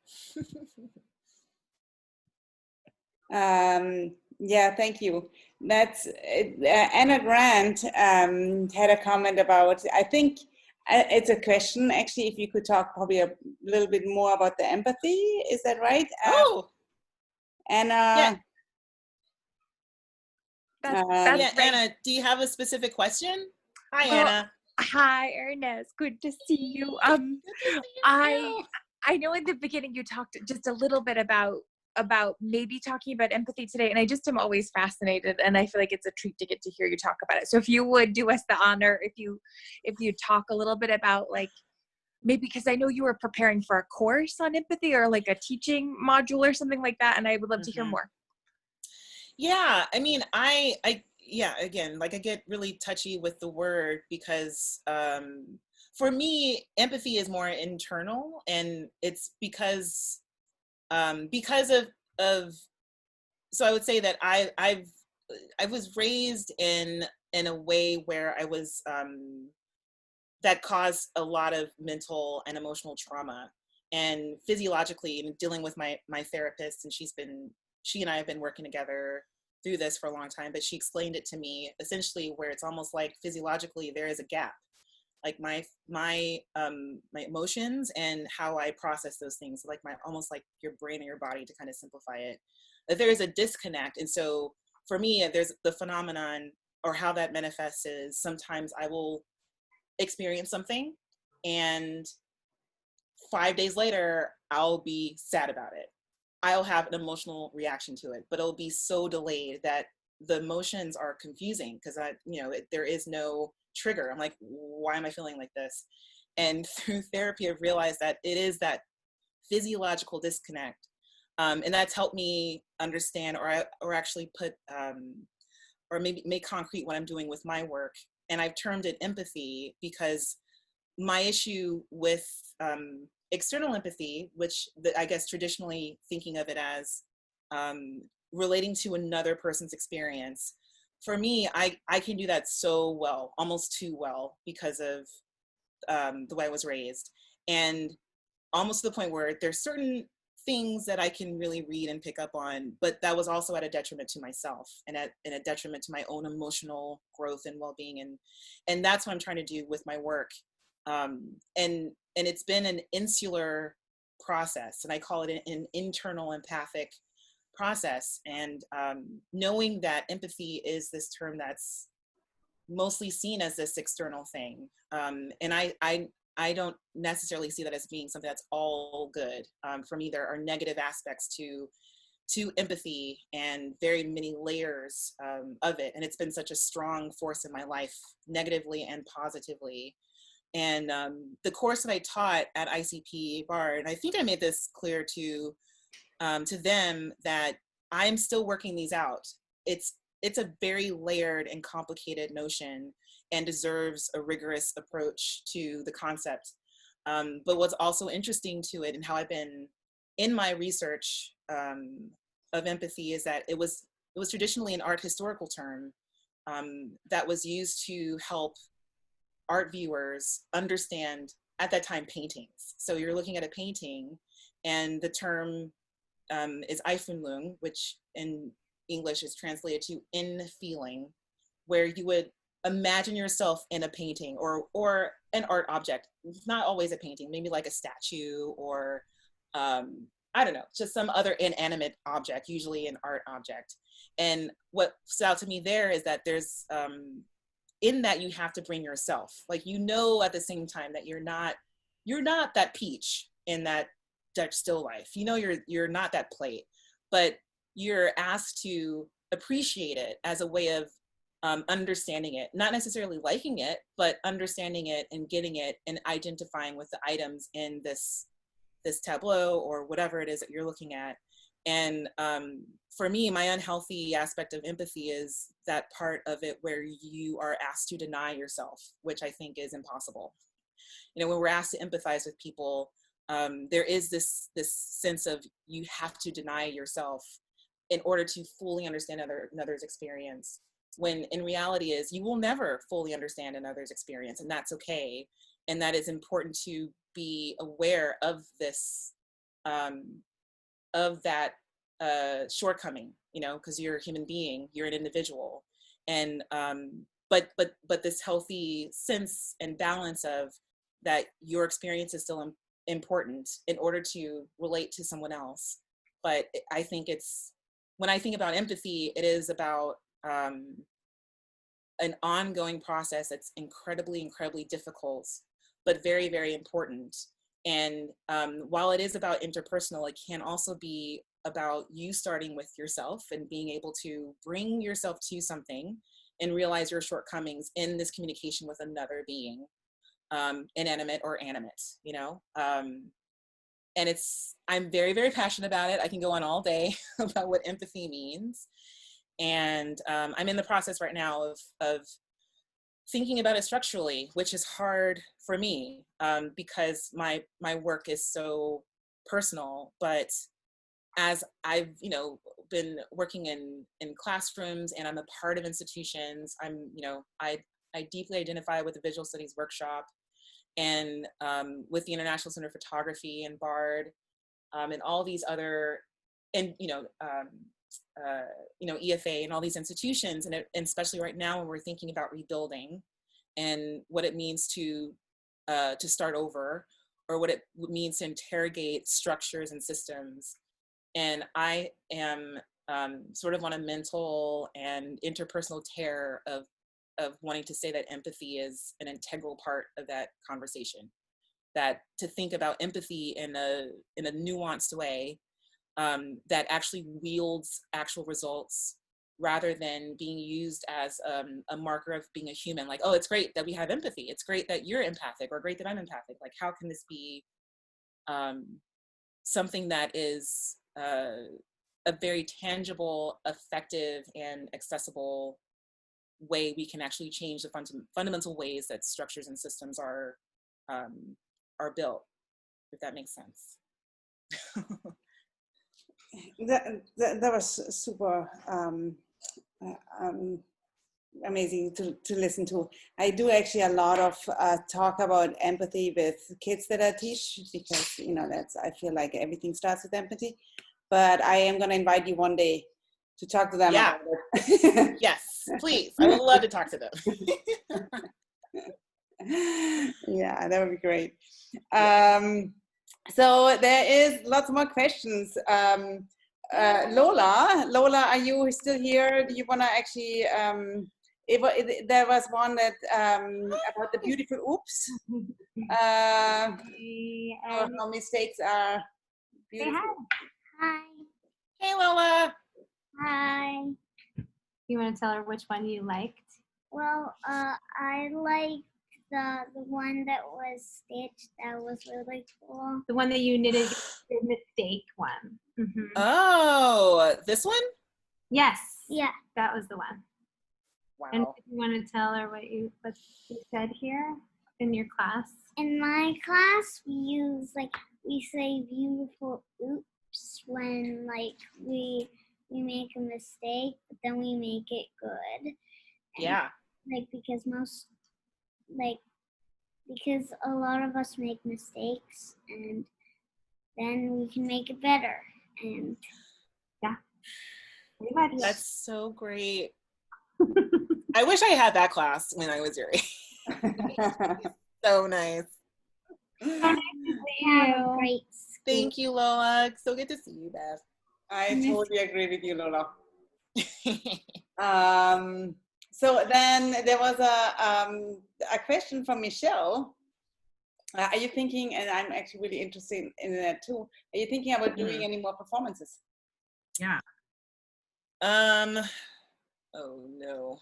Speaker 2: Yeah, thank you. That's Anna Grant had a comment about, I think it's a question, actually, if you could talk probably a little bit more about the empathy. Is that right? Anna.
Speaker 6: Yeah, Anna, do you have a specific question? Hi, Anna.
Speaker 9: Hi, Ernest. Good to see you. I know in the beginning you talked just a little bit about maybe talking about empathy today, and I just am always fascinated, and I feel like it's a treat to get to hear you talk about it. So if you would do us the honor, if you talk a little bit about, like, maybe, because I know you were preparing for a course on empathy or like a teaching module or something like that, and I would love to hear more.
Speaker 6: Yeah, I mean, again, like I get really touchy with the word, because for me, empathy is more internal, and it's because of so I would say that I was raised in a way where I was that caused a lot of mental and emotional trauma, and physiologically, and dealing with my therapist, and she and I have been working together through this for a long time, but she explained it to me essentially where it's almost like physiologically there is a gap, like my emotions and how I process those things, like almost like your brain and your body, to kind of simplify it, that there is a disconnect. And so for me, there's the phenomenon, or how that manifests is, sometimes I will experience something, and 5 days later I'll be sad about it. I'll have an emotional reaction to it, but it'll be so delayed that the emotions are confusing, because there is no trigger. I'm like, why am I feeling like this? And through therapy, I've realized that it is that physiological disconnect, and that's helped me understand, or actually put, or maybe make concrete what I'm doing with my work. And I've termed it empathy, because my issue with external empathy, which I guess traditionally thinking of it as relating to another person's experience, for me, I can do that so well, almost too well, because of the way I was raised, and almost to the point where there's certain things that I can really read and pick up on, but that was also at a detriment to myself, and a detriment to my own emotional growth and well-being, and that's what I'm trying to do with my work. And it's been an insular process, and I call it an internal empathic process. And knowing that empathy is this term that's mostly seen as this external thing, and I don't necessarily see that as being something that's all good. For me, there are negative aspects to empathy, and very many layers of it, and it's been such a strong force in my life, negatively and positively. And the course that I taught at ICP-Bard, and I think I made this clear to them, that I'm still working these out. It's a very layered and complicated notion, and deserves a rigorous approach to the concept. But what's also interesting to it, and how I've been in my research of empathy, is that it was it was traditionally an art historical term that was used to help art viewers understand, at that time, paintings. So you're looking at a painting, and the term is Einfühlung, which in English is translated to in feeling, where you would imagine yourself in a painting or an art object. It's not always a painting, maybe like a statue or I don't know, just some other inanimate object, usually an art object. And what stood out to me there is that there's in that you have to bring yourself, like, you know, at the same time that you're not that peach in that still life, you know, you're not that plate, but you're asked to appreciate it as a way of understanding it, not necessarily liking it, but understanding it and getting it and identifying with the items in this tableau or whatever it is that you're looking at. And for me, my unhealthy aspect of empathy is that part of it where you are asked to deny yourself, which I think is impossible. You know, when we're asked to empathize with people, there is this sense of you have to deny yourself in order to fully understand another's experience, when in reality is you will never fully understand another's experience, and that's okay. And that is important to be aware of this, of that shortcoming, you know, because you're a human being, you're an individual. And but this healthy sense and balance of that your experience is still important in order to relate to someone else. But I think when I think about empathy, it is about an ongoing process that's incredibly difficult, but very, very important. And while it is about interpersonal, it can also be about you starting with yourself and being able to bring yourself to something and realize your shortcomings in this communication with another being, inanimate or animate, you know? And I'm very, very passionate about it. I can go on all day about what empathy means. And I'm in the process right now of thinking about it structurally, which is hard for me because my work is so personal. But as I've, you know, been working in classrooms and I'm a part of institutions, I'm, you know, I deeply identify with the Visual Studies Workshop and with the International Center for Photography and Bard and all these other, and E.F.A. and all these institutions, and especially right now when we're thinking about rebuilding and what it means to start over, or what it means to interrogate structures and systems. And I am sort of on a mental and interpersonal tear of wanting to say that empathy is an integral part of that conversation. That to think about empathy in a nuanced way that actually wields actual results, rather than being used as a marker of being a human. Like, oh, it's great that we have empathy. It's great that you're empathic, or great that I'm empathic. Like, how can this be something that is a very tangible, effective, and accessible way we can actually change the fundamental ways that structures and systems are built, if that makes sense.
Speaker 2: That was super amazing to listen to. I do actually a lot of talk about empathy with kids that I teach, because, you know, I feel like everything starts with empathy. But I am going to invite you one day to talk to them about it.
Speaker 6: Yes, please. I would love to talk to them.
Speaker 2: Yeah, that would be great. So there is lots more questions. Lola, are you still here? Do you want to actually, there was one that about the beautiful oops. How mistakes are beautiful.
Speaker 10: Hi.
Speaker 6: Hey, Lola.
Speaker 10: Hi.
Speaker 11: You want to tell her which one you liked?
Speaker 10: Well, I liked the one that was stitched. That was really cool.
Speaker 11: The one that you knitted, the mistake one. Mm-hmm.
Speaker 6: Oh, this one?
Speaker 11: Yes.
Speaker 10: Yeah.
Speaker 11: That was the one.
Speaker 6: Wow.
Speaker 11: And if you want to tell her what you said here in your class?
Speaker 10: In my class, we say beautiful oops when we we make a mistake, but then we make it good. And,
Speaker 6: Yeah.
Speaker 10: like, because because a lot of us make mistakes, and then we can make it better. And
Speaker 11: Pretty much.
Speaker 6: That's so great. I wish I had that class when I was your age. So nice.
Speaker 10: we have a great school.
Speaker 6: Thank you, Lola. So good to see you, Beth.
Speaker 2: I totally agree with you, Lola. So then there was a question from Michelle. Are you thinking, and I'm actually really interested in that too, are you thinking about doing any more performances?
Speaker 12: Yeah.
Speaker 6: Oh no.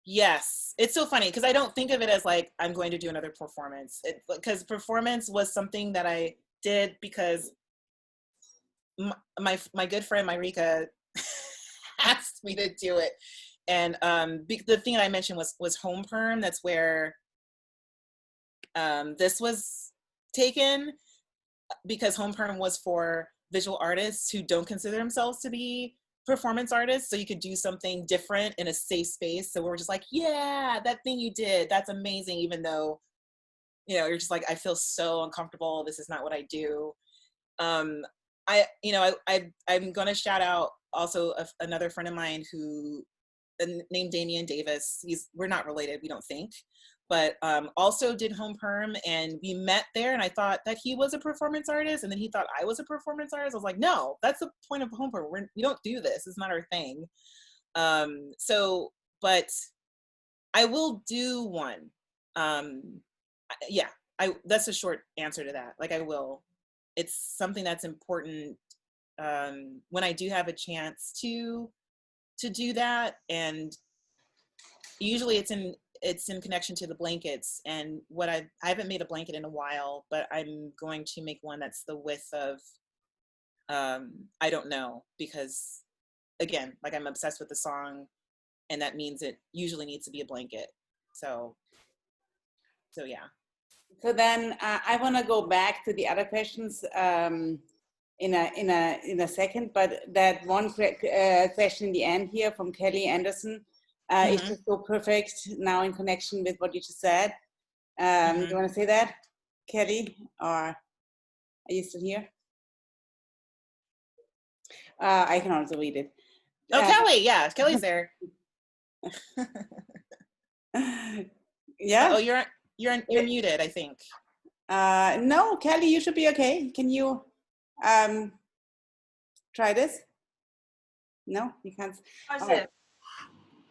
Speaker 6: Yes, it's so funny because I don't think of it as like I'm going to do another performance. Because performance was something that I did because my good friend Myrika asked me to do it, and the thing that I mentioned was home perm. That's where this was taken, because home perm was for visual artists who don't consider themselves to be performance artists, so you could do something different in a safe space. So we're just like, yeah, that thing you did, that's amazing, even though, you know, you're just like, I feel so uncomfortable, this is not what I do. I'm gonna shout out also another friend of mine who named Hernease Davis. We're not related, we don't think, but also did home perm, and we met there, and I thought that he was a performance artist, and then he thought I was a performance artist. I was like, no, that's the point of home perm. We don't do this. It's not our thing. But I will do one. That's a short answer to that. Like, I will. It's something that's important when I do have a chance to do that, and usually it's in connection to the blankets. And what I haven't made a blanket in a while, but I'm going to make one that's the width of I don't know, because again, like, I'm obsessed with the song, and that means it usually needs to be a blanket. So yeah.
Speaker 2: So then I want to go back to the other questions in a second, but that one question in the end here from Kelly Anderson is just so perfect now in connection with what you just said. Do you want to say that, Kelly, or are you still here? I can also read it.
Speaker 6: Oh, Kelly, yeah, Kelly's there.
Speaker 2: Yeah.
Speaker 6: Oh, you're muted, I think.
Speaker 2: No, Kelly, you should be okay. Can you try this? No, you can't.
Speaker 13: Right.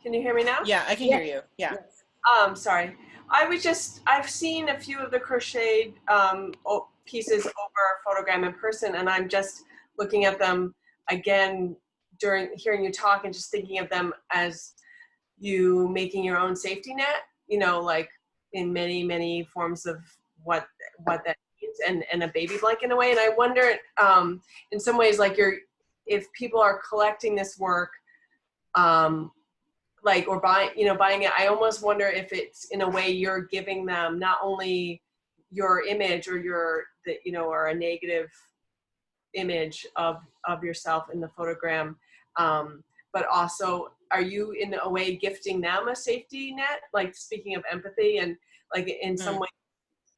Speaker 13: Can you hear me now?
Speaker 6: Yeah, I can hear you. Yeah.
Speaker 13: Sorry. I've seen a few of the crocheted pieces over photogram in person, and I'm just looking at them again during hearing you talk, and just thinking of them as you making your own safety net, you know, like in many, many forms of what that means, and a baby blanket in a way. And I wonder, in some ways, like if people are collecting this work, like, or buying it, I almost wonder if it's in a way you're giving them not only your image or or a negative image of yourself in the photogram, but also, are you in a way gifting them a safety net? Like, speaking of empathy, and like in some way,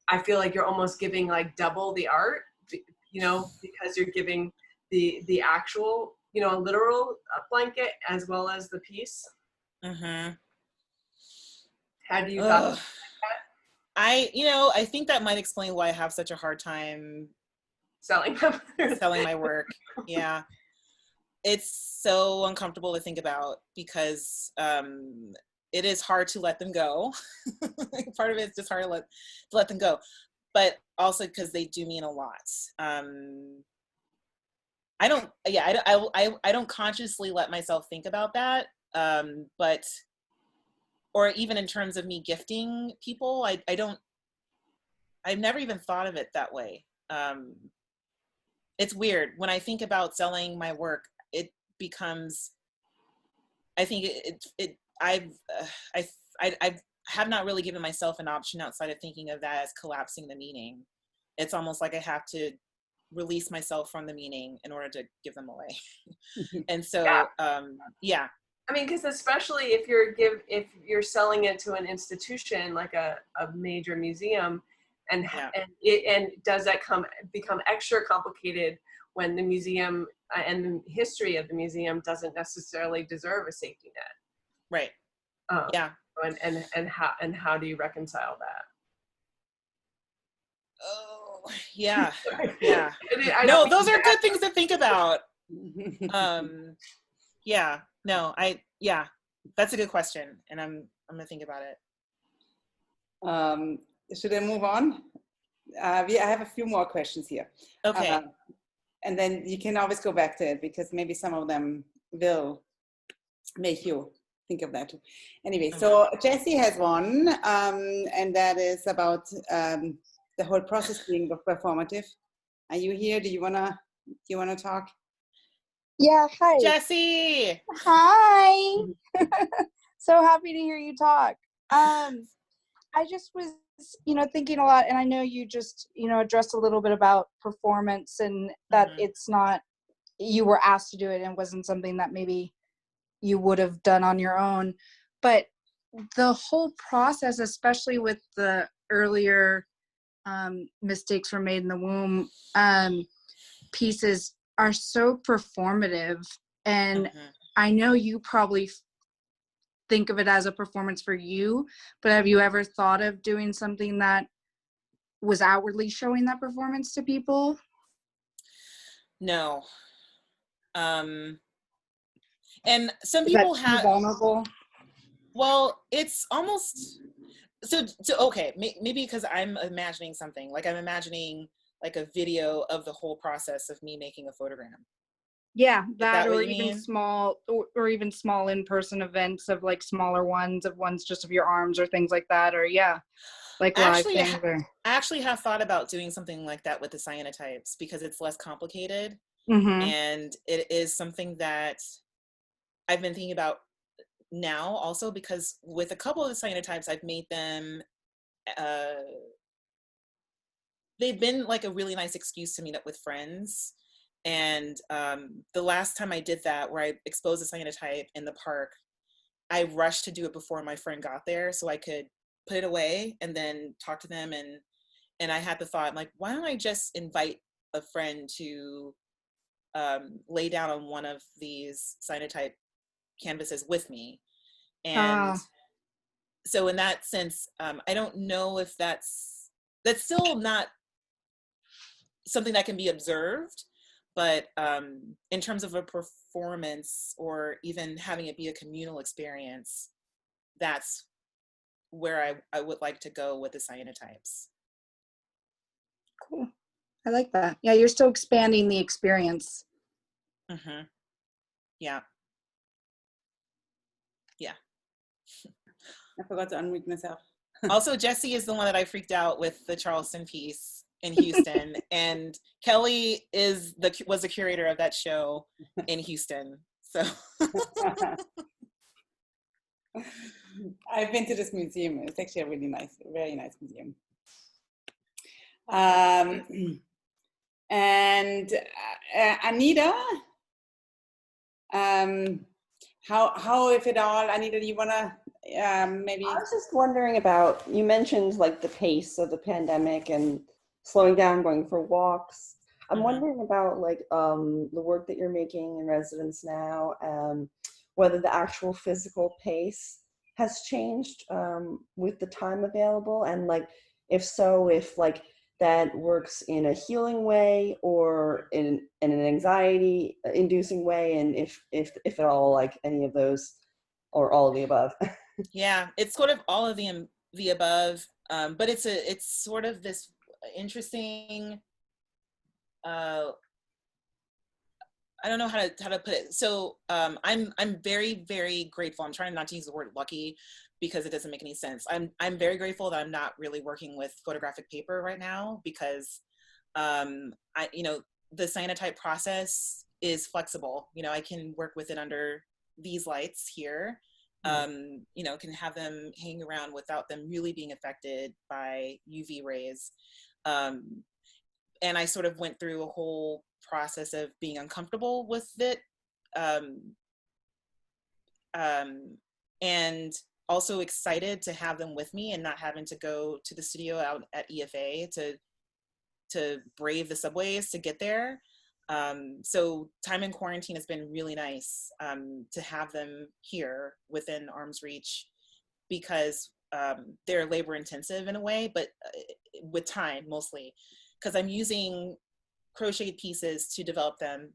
Speaker 13: I feel like you're almost giving like double the art, because you're giving the actual, a literal blanket as well as the piece.
Speaker 6: Mm-hmm.
Speaker 13: How do you thought that?
Speaker 6: I think that might explain why I have such a hard time
Speaker 13: selling
Speaker 6: my work. Yeah. It's so uncomfortable to think about, because it is hard to let them go. Part of it is just hard to let them go, but also because they do mean a lot. I don't consciously let myself think about that, but, or even in terms of me gifting people, I've never even thought of it that way. It's weird when I think about selling my work. It becomes, I think I have not really given myself an option outside of thinking of that as collapsing the meaning. It's almost like I have to release myself from the meaning in order to give them away. And so, yeah.
Speaker 13: I mean, because especially if you're selling it to an institution like a major museum, and does that become extra complicated when the museum and the history of the museum doesn't necessarily deserve a safety net?
Speaker 6: Right. Yeah.
Speaker 13: And how do you reconcile that?
Speaker 6: Oh, yeah. Yeah. No, those are good things to think about. Yeah. No, that's a good question, and I'm gonna think about it.
Speaker 2: Should I move on? I have a few more questions here.
Speaker 6: Okay.
Speaker 2: And then you can always go back to it, because maybe some of them will make you think of that too. Anyway, so Jessie has one, and that is about the whole process being performative. Are you here? Do you wanna talk?
Speaker 12: Yeah, hi.
Speaker 6: Jessie!
Speaker 12: Hi! So happy to hear you talk. I just was, thinking a lot, and I know you just, addressed a little bit about performance, and that it's not, you were asked to do it and wasn't something that maybe you would have done on your own. But the whole process, especially with the earlier mistakes were made in the womb pieces, are so performative, and I know you probably think of it as a performance for you, but have you ever thought of doing something that was outwardly showing that performance to people?
Speaker 6: No. And some people have
Speaker 12: vulnerable.
Speaker 6: Well, it's almost so okay, maybe because I'm imagining something, like I'm imagining like a video of the whole process of me making a photogram.
Speaker 12: Yeah,
Speaker 6: that
Speaker 12: or
Speaker 6: what you
Speaker 12: even
Speaker 6: mean?
Speaker 12: small, or even small in-person events of like smaller ones just of your arms or things like that, or like live things.
Speaker 6: I actually have thought about doing something like that with the cyanotypes, because it's less complicated, and it is something that I've been thinking about now also, because with a couple of the cyanotypes I've made them they've been like a really nice excuse to meet up with friends. And the last time I did that, where I exposed a cyanotype in the park, I rushed to do it before my friend got there so I could put it away and then talk to them. And I had the thought, like, why don't I just invite a friend to lay down on one of these cyanotype canvases with me. And so in that sense, I don't know if that's still not something that can be observed, but in terms of a performance or even having it be a communal experience, that's where I would like to go with the cyanotypes.
Speaker 12: Cool. I like that. Yeah, you're still expanding the experience.
Speaker 6: Yeah. Yeah.
Speaker 2: I forgot to unmute myself.
Speaker 6: Also, Jessie is the one that I freaked out with the Charleston piece in Houston, and Kelly was the curator of that show in Houston. So
Speaker 2: I've been to this museum. It's actually a really nice, very nice museum. And Anita, how, if at all, Anita, do you wanna maybe?
Speaker 14: I was just wondering about, you mentioned like the pace of the pandemic and slowing down, going for walks. I'm wondering about like the work that you're making in residence now, whether the actual physical pace has changed with the time available, and like if so, if like that works in a healing way or in an anxiety inducing way, and if at all, like any of those or all of the above.
Speaker 6: Yeah, it's sort of all of the above, but it's sort of this interesting, I don't know how to put it. So I'm very, very grateful. I'm trying not to use the word lucky because it doesn't make any sense. I'm very grateful that I'm not really working with photographic paper right now, because the cyanotype process is flexible. I can work with it under these lights here. Can have them hang around without them really being affected by UV rays. and I sort of went through a whole process of being uncomfortable with it. And also excited to have them with me and not having to go to the studio out at E.F.A. to brave the subways to get there. So time in quarantine has been really nice to have them here within arm's reach, because they're labor intensive in a way, but with time mostly, because I'm using crocheted pieces to develop them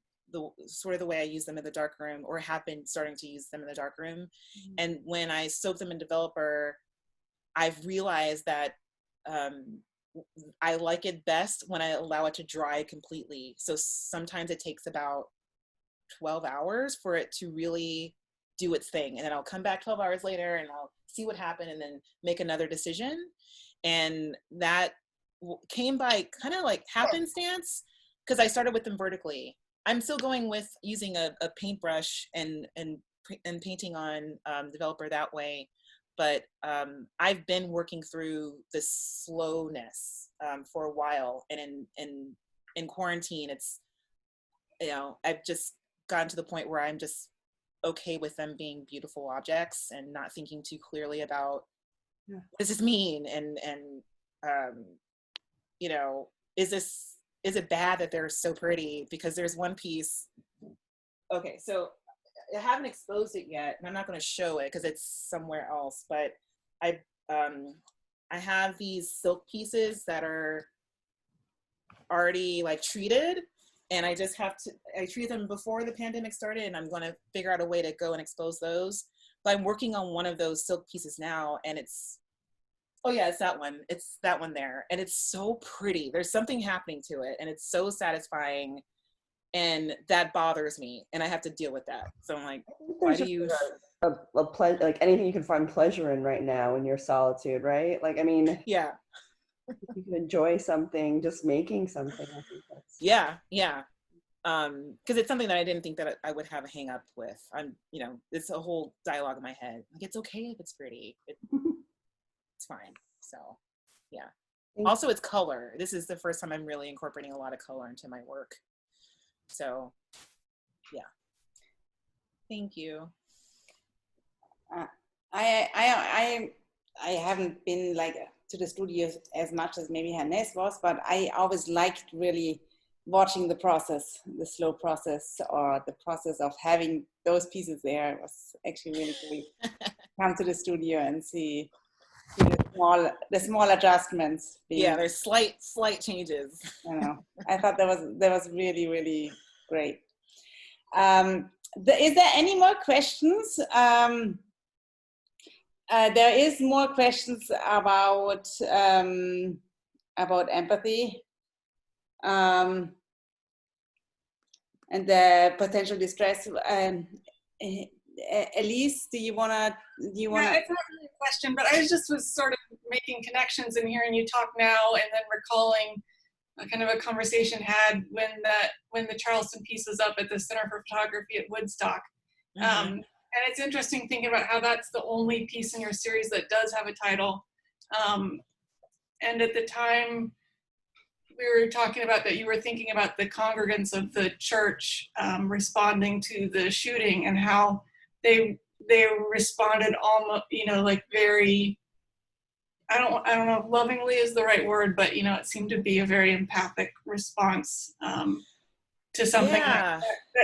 Speaker 6: sort of the way I use them in the darkroom, or have been starting to use them in the darkroom. Mm-hmm. And when I soak them in developer, I've realized that I like it best when I allow it to dry completely. So sometimes it takes about 12 hours for it to really do its thing. And then I'll come back 12 hours later and I'll see what happened and then make another decision. And that came by kind of like happenstance, because I started with them vertically. I'm still going with using a paintbrush and painting on developer that way. But I've been working through the slowness for a while, and in quarantine, it's, you know, I've just gotten to the point where I'm just okay with them being beautiful objects and not thinking too clearly about what does this mean, and you know, is it bad that they're so pretty? Because there's one piece. Okay, so I haven't exposed it yet, and I'm not going to show it because it's somewhere else, but I have these silk pieces that are already like treated, and I treated them before the pandemic started, and I'm going to figure out a way to go and expose those. But I'm working on one of those silk pieces now, and it's that one there, and it's so pretty. There's something happening to it, and it's so satisfying. And that bothers me, and I have to deal with that. So I'm like, why do you?
Speaker 14: A pleasure, like anything you can find pleasure in right now in your solitude, right? Like, I mean,
Speaker 6: yeah,
Speaker 14: if you can enjoy something, just making something. I think that's
Speaker 6: because it's something that I didn't think that I would have a hang up with. It's a whole dialogue in my head. Like, it's okay if it's pretty. It's fine. So, yeah. Also, it's color. This is the first time I'm really incorporating a lot of color into my work. So, yeah. Thank you.
Speaker 2: I haven't been like to the studio as much as maybe Hernease was, but I always liked really watching the process, the slow process, or the process of having those pieces there. It was actually really great. Come to the studio and see the small adjustments.
Speaker 6: There's slight changes.
Speaker 2: I thought that was really, really great. Is there any more questions? There is more questions about empathy and the potential distress. Elise, do you wanna?
Speaker 15: Yeah, it's not really a question, but I was sort of making connections and hearing you talk now, and then recalling a kind of a conversation had when the Charleston piece was up at the Center for Photography at Woodstock. Mm-hmm. And it's interesting thinking about how that's the only piece in your series that does have a title. And at the time, we were talking about that you were thinking about the congregants of the church responding to the shooting, and how they responded almost, like very, I don't know if lovingly is the right word, but it seemed to be a very empathic response to something that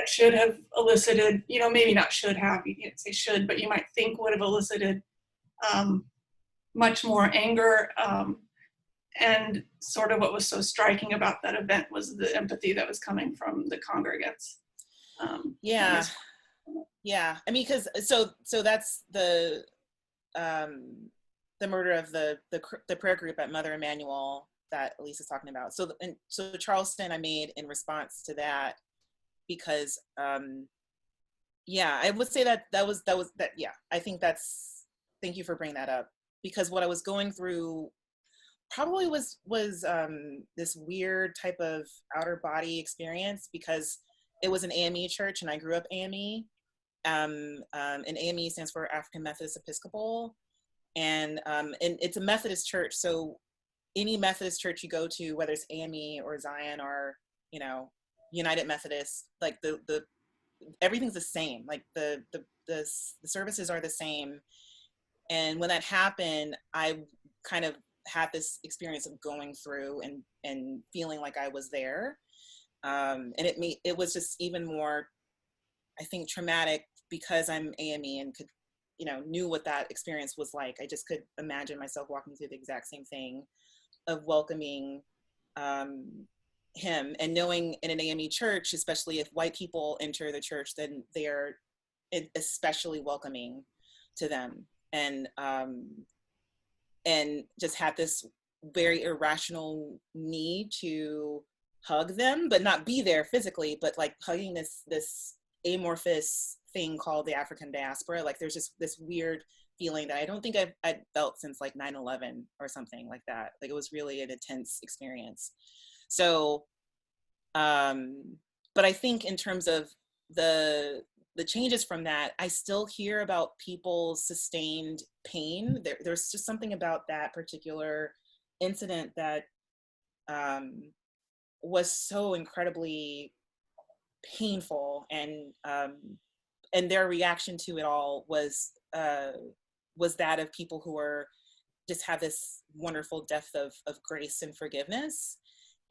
Speaker 15: should have elicited, maybe not should have, you can't say should, but you might think would have elicited much more anger. And sort of what was so striking about that event was the empathy that was coming from the congregants.
Speaker 6: Yeah. I mean, because so that's the murder of the prayer group at Mother Emanuel that Elise is talking about. So Charleston I made in response to that, because I would say that was I think thank you for bringing that up, because what I was going through probably was this weird type of outer body experience, because it was an AME church and I grew up AME. And AME stands for African Methodist Episcopal, and it's a Methodist church, so any Methodist church you go to, whether it's AME or Zion or, you know, United Methodist, like the everything's the same. Like the services are the same. And when that happened, I kind of had this experience of going through and feeling like I was there. And it was just even more, I think, traumatic because I'm AME and could, you know, knew what that experience was like. I just could imagine myself walking through the exact same thing of welcoming him, and knowing in an AME church, especially if white people enter the church, then they are especially welcoming to them. And just had this very irrational need to hug them, but not be there physically, but like hugging this amorphous thing called the African diaspora. Like there's just this weird feeling that I don't think I'd felt since like 9/11 or something like that. Like it was really an intense experience. So, but I think in terms of the changes from that, I still hear about people's sustained pain. There's just something about that particular incident that was so incredibly painful, and their reaction to it all was that of people who are just have this wonderful depth of grace and forgiveness,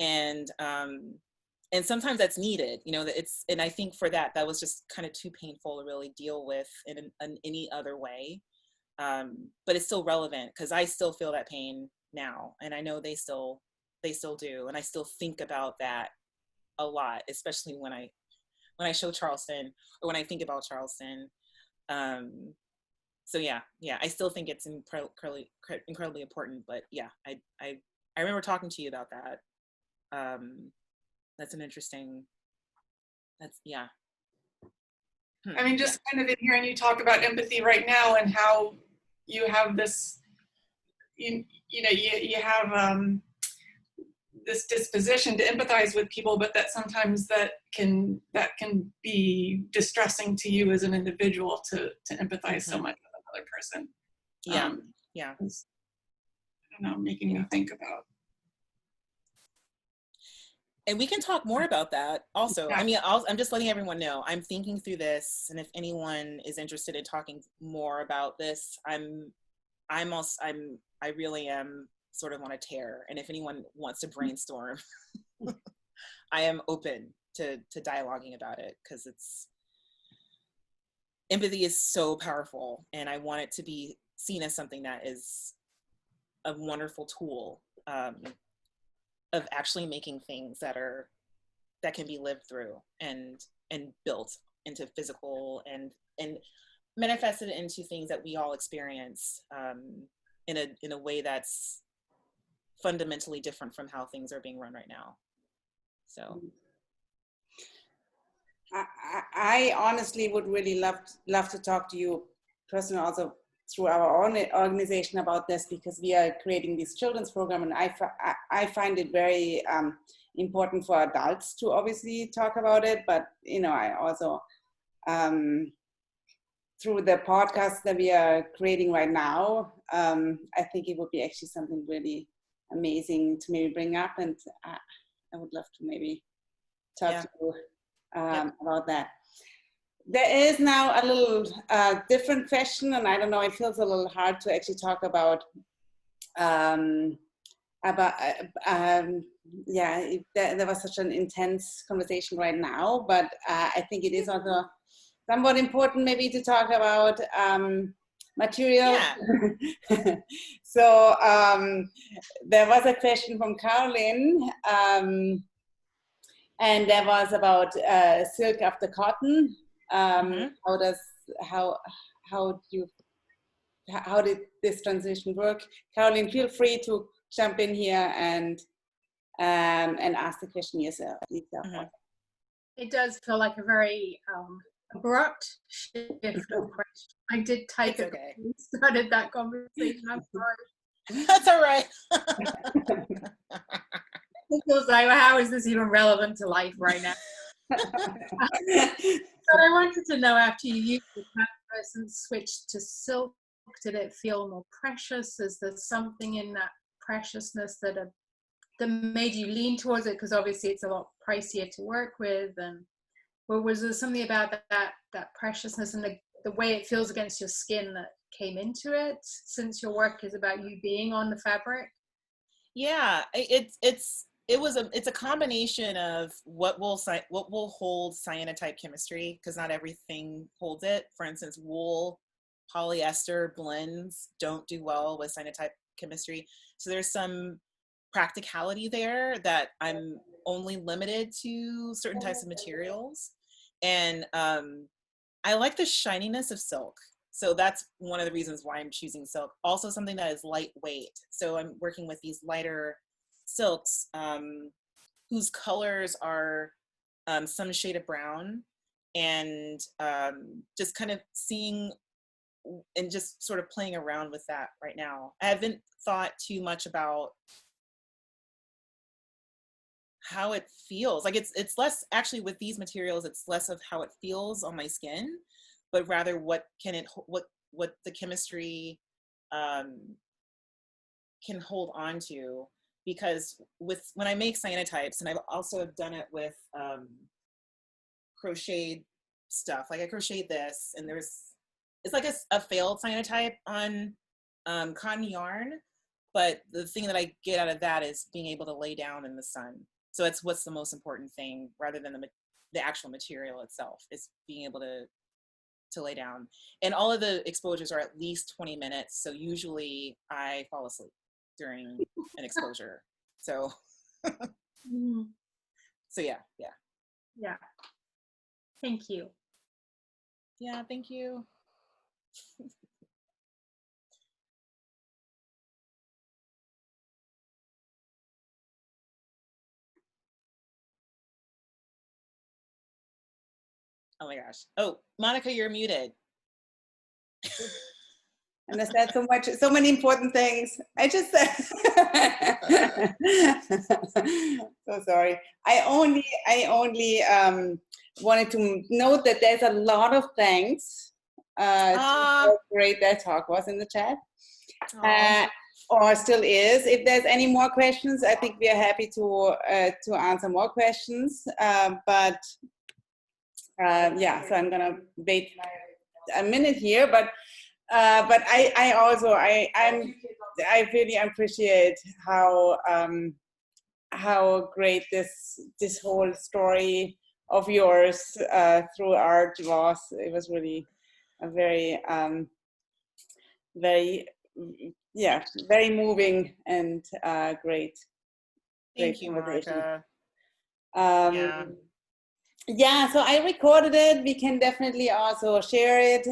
Speaker 6: and sometimes that's needed, you know. And I think for that was just kind of too painful to really deal with in any other way, but it's still relevant because I still feel that pain now, and I know they still do, and I still think about that a lot, especially when I show Charleston or when I think about Charleston. So yeah, I still think it's incredibly important. But yeah, I remember talking to you about that. That's an interesting. Yeah.
Speaker 15: I mean, just kind of in hearing you talk about empathy right now and how you have this, you have this disposition to empathize with people, but that sometimes that can be distressing to you as an individual to empathize so much with another person.
Speaker 6: Yeah.
Speaker 15: I don't know, making me think about.
Speaker 6: And we can talk more about that also. Yeah. I mean, I'm just letting everyone know I'm thinking through this, and if anyone is interested in talking more about this, I really am sort of on a tear. And if anyone wants to brainstorm, I am open to dialoguing about it, because empathy is so powerful, and I want it to be seen as something that is a wonderful tool of actually making things that can be lived through and built into physical and manifested into things that we all experience in a way that's fundamentally different from how things are being run right now. So
Speaker 2: I honestly would really love to talk to you personally also through our own organization about this, because we are creating this children's program, and I find it very important for adults to obviously talk about it, but I also through the podcast that we are creating right now, I think it would be actually something really amazing to maybe bring up, and I would love to maybe talk to you about that. There is now a little different question, and I don't know, it feels a little hard to actually talk about there was such an intense conversation right now, but I think it is also somewhat important maybe to talk about material. Yeah. So there was a question from Caroline, and that was about silk after cotton. How did this transition work? Caroline, feel free to jump in here and ask the question yourself.
Speaker 16: It does feel like a very abrupt shift of question. I did type it when we started that conversation. I'm sorry.
Speaker 6: That's all right.
Speaker 16: It feels like, well, how is this even relevant to life right now? But I wanted to know, after you used the canvas and switched to silk, did it feel more precious? Is there something in that preciousness that made you lean towards it? Because obviously it's a lot pricier to work with, and or was there something about that preciousness and the way it feels against your skin that came into it, since your work is about you being on the fabric?
Speaker 6: Yeah, it's a combination of what will hold cyanotype chemistry, because not everything holds it. For instance, wool, polyester blends don't do well with cyanotype chemistry. So there's some practicality there that I'm only limited to certain types of materials. And I like the shininess of silk. So that's one of the reasons why I'm choosing silk. Also something that is lightweight. So I'm working with these lighter silks whose colors are some shade of brown, and just kind of seeing and just sort of playing around with that right now. I haven't thought too much about how it feels. Like it's less, actually with these materials, it's less of how it feels on my skin, but rather what the chemistry can hold on to. Because when I make cyanotypes, and I've also done it with crocheted stuff, like I crocheted this, and it's like a failed cyanotype on cotton yarn, but the thing that I get out of that is being able to lay down in the sun. So it's what's the most important thing, rather than the actual material itself, is being able to lay down. And all of the exposures are at least 20 minutes. So usually I fall asleep during an exposure. So, so yeah.
Speaker 16: Thank you.
Speaker 6: Yeah, thank you. Oh my gosh. Oh, Monica, you're muted.
Speaker 2: And I said so many important things. I just said, so sorry. I only wanted to note that there's a lot of thanks. How great that talk was in the chat. Or still is. If there's any more questions, I think we are happy to answer more questions. Yeah, so I'm gonna wait a minute here, but I also really appreciate how great this whole story of yours through art was. It was really a very very moving and great.
Speaker 6: Thank you, Monica.
Speaker 2: Yeah, so I recorded it. We can definitely also share it.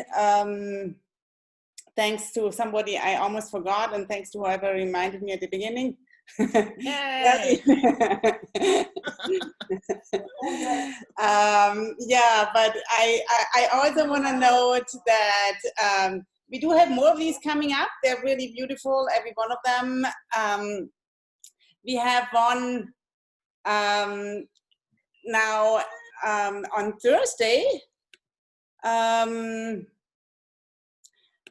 Speaker 2: Thanks to somebody I almost forgot, and thanks to whoever reminded me at the beginning.
Speaker 6: Yay!
Speaker 2: Yeah, but I also want to note that we do have more of these coming up. They're really beautiful, every one of them. We have one now on Thursday,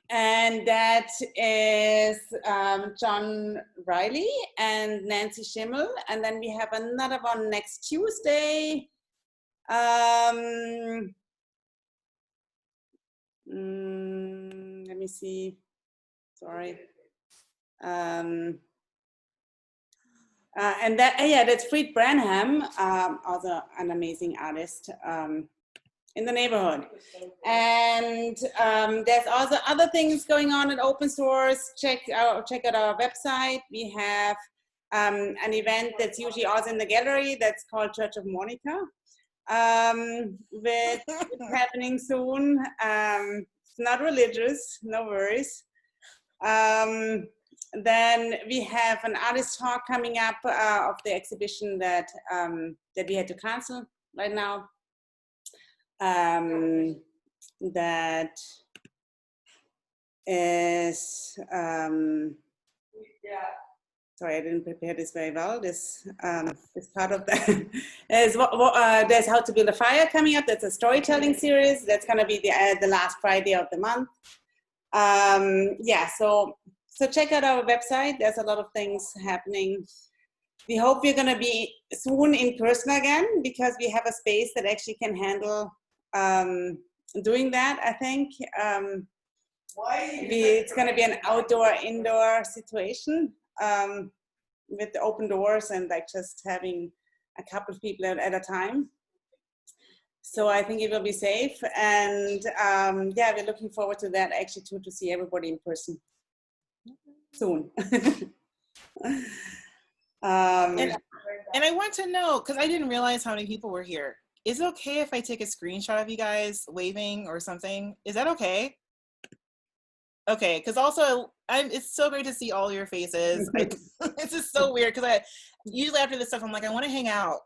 Speaker 2: and that is John Riley and Nancy Schimmel, and then we have another one next Tuesday. Let me see, sorry. And that, yeah, that's Fried Branham, also an amazing artist in the neighborhood. And there's also other things going on at Open Source. Check out our website. We have an event that's usually also in the gallery that's called Church of Monica, with happening soon. It's not religious, no worries. Then we have an artist talk coming up of the exhibition that we had to cancel right now. That is, sorry, I didn't prepare this very well. This part of that is there's How to Build a Fire coming up. That's a storytelling series. That's going to be the last Friday of the month. Yeah, so So check out our website. There's a lot of things happening. We hope we're going to be soon in person again because we have a space that actually can handle doing that, I think. It's going to be an outdoor-indoor situation with the open doors and like just having a couple of people at a time. So I think it will be safe. And yeah, we're looking forward to that actually too, to see everybody in person soon.
Speaker 6: And I want to know, because I didn't realize how many people were here. Is it okay if I take a screenshot of you guys waving or something? Is that okay? Okay, because also, it's so great to see all your faces. It's just so weird, because I usually after this stuff, I'm like, I want to hang out.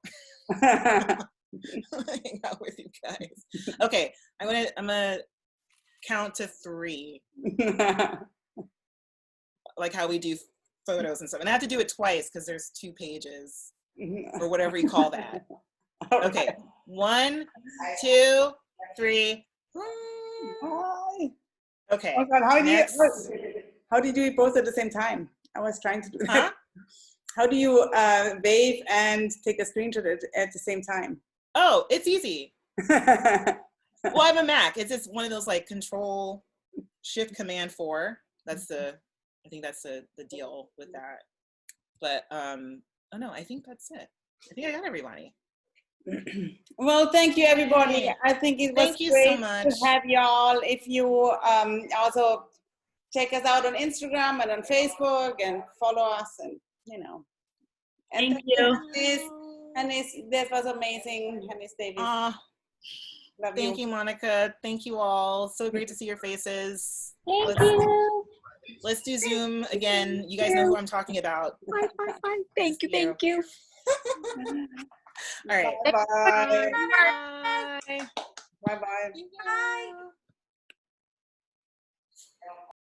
Speaker 6: Hang out with you guys. Okay, I'm gonna count to 3. Like how we do photos and stuff. And I have to do it twice because there's 2 pages or whatever you call that. Okay, 1, 2, 3.
Speaker 2: Hi.
Speaker 6: Okay.
Speaker 2: Oh God, how do you do it both at the same time? I was trying to do that.
Speaker 6: Huh?
Speaker 2: How do you wave and take a screenshot at the same time?
Speaker 6: Oh, it's easy. Well, I have a Mac. It's just one of those like Control Shift Command 4. I think that's the deal with that. But oh no, I think that's it. I think I got everybody.
Speaker 2: Well, thank you, everybody. I think it was great to have y'all. If you also check us out on Instagram and on Facebook and follow us, and you know. And
Speaker 5: thank you.
Speaker 2: Hernease, this was amazing, Hernease Davis. Love
Speaker 6: Thank you, Monica. Thank you all. So great to see your faces.
Speaker 9: Thank you.
Speaker 6: Let's do Zoom again. You guys know who I'm talking about.
Speaker 9: Bye. Thank you. Thank you.
Speaker 6: All right.
Speaker 2: Bye-bye.
Speaker 6: Bye.
Speaker 2: Bye-bye.
Speaker 9: Bye.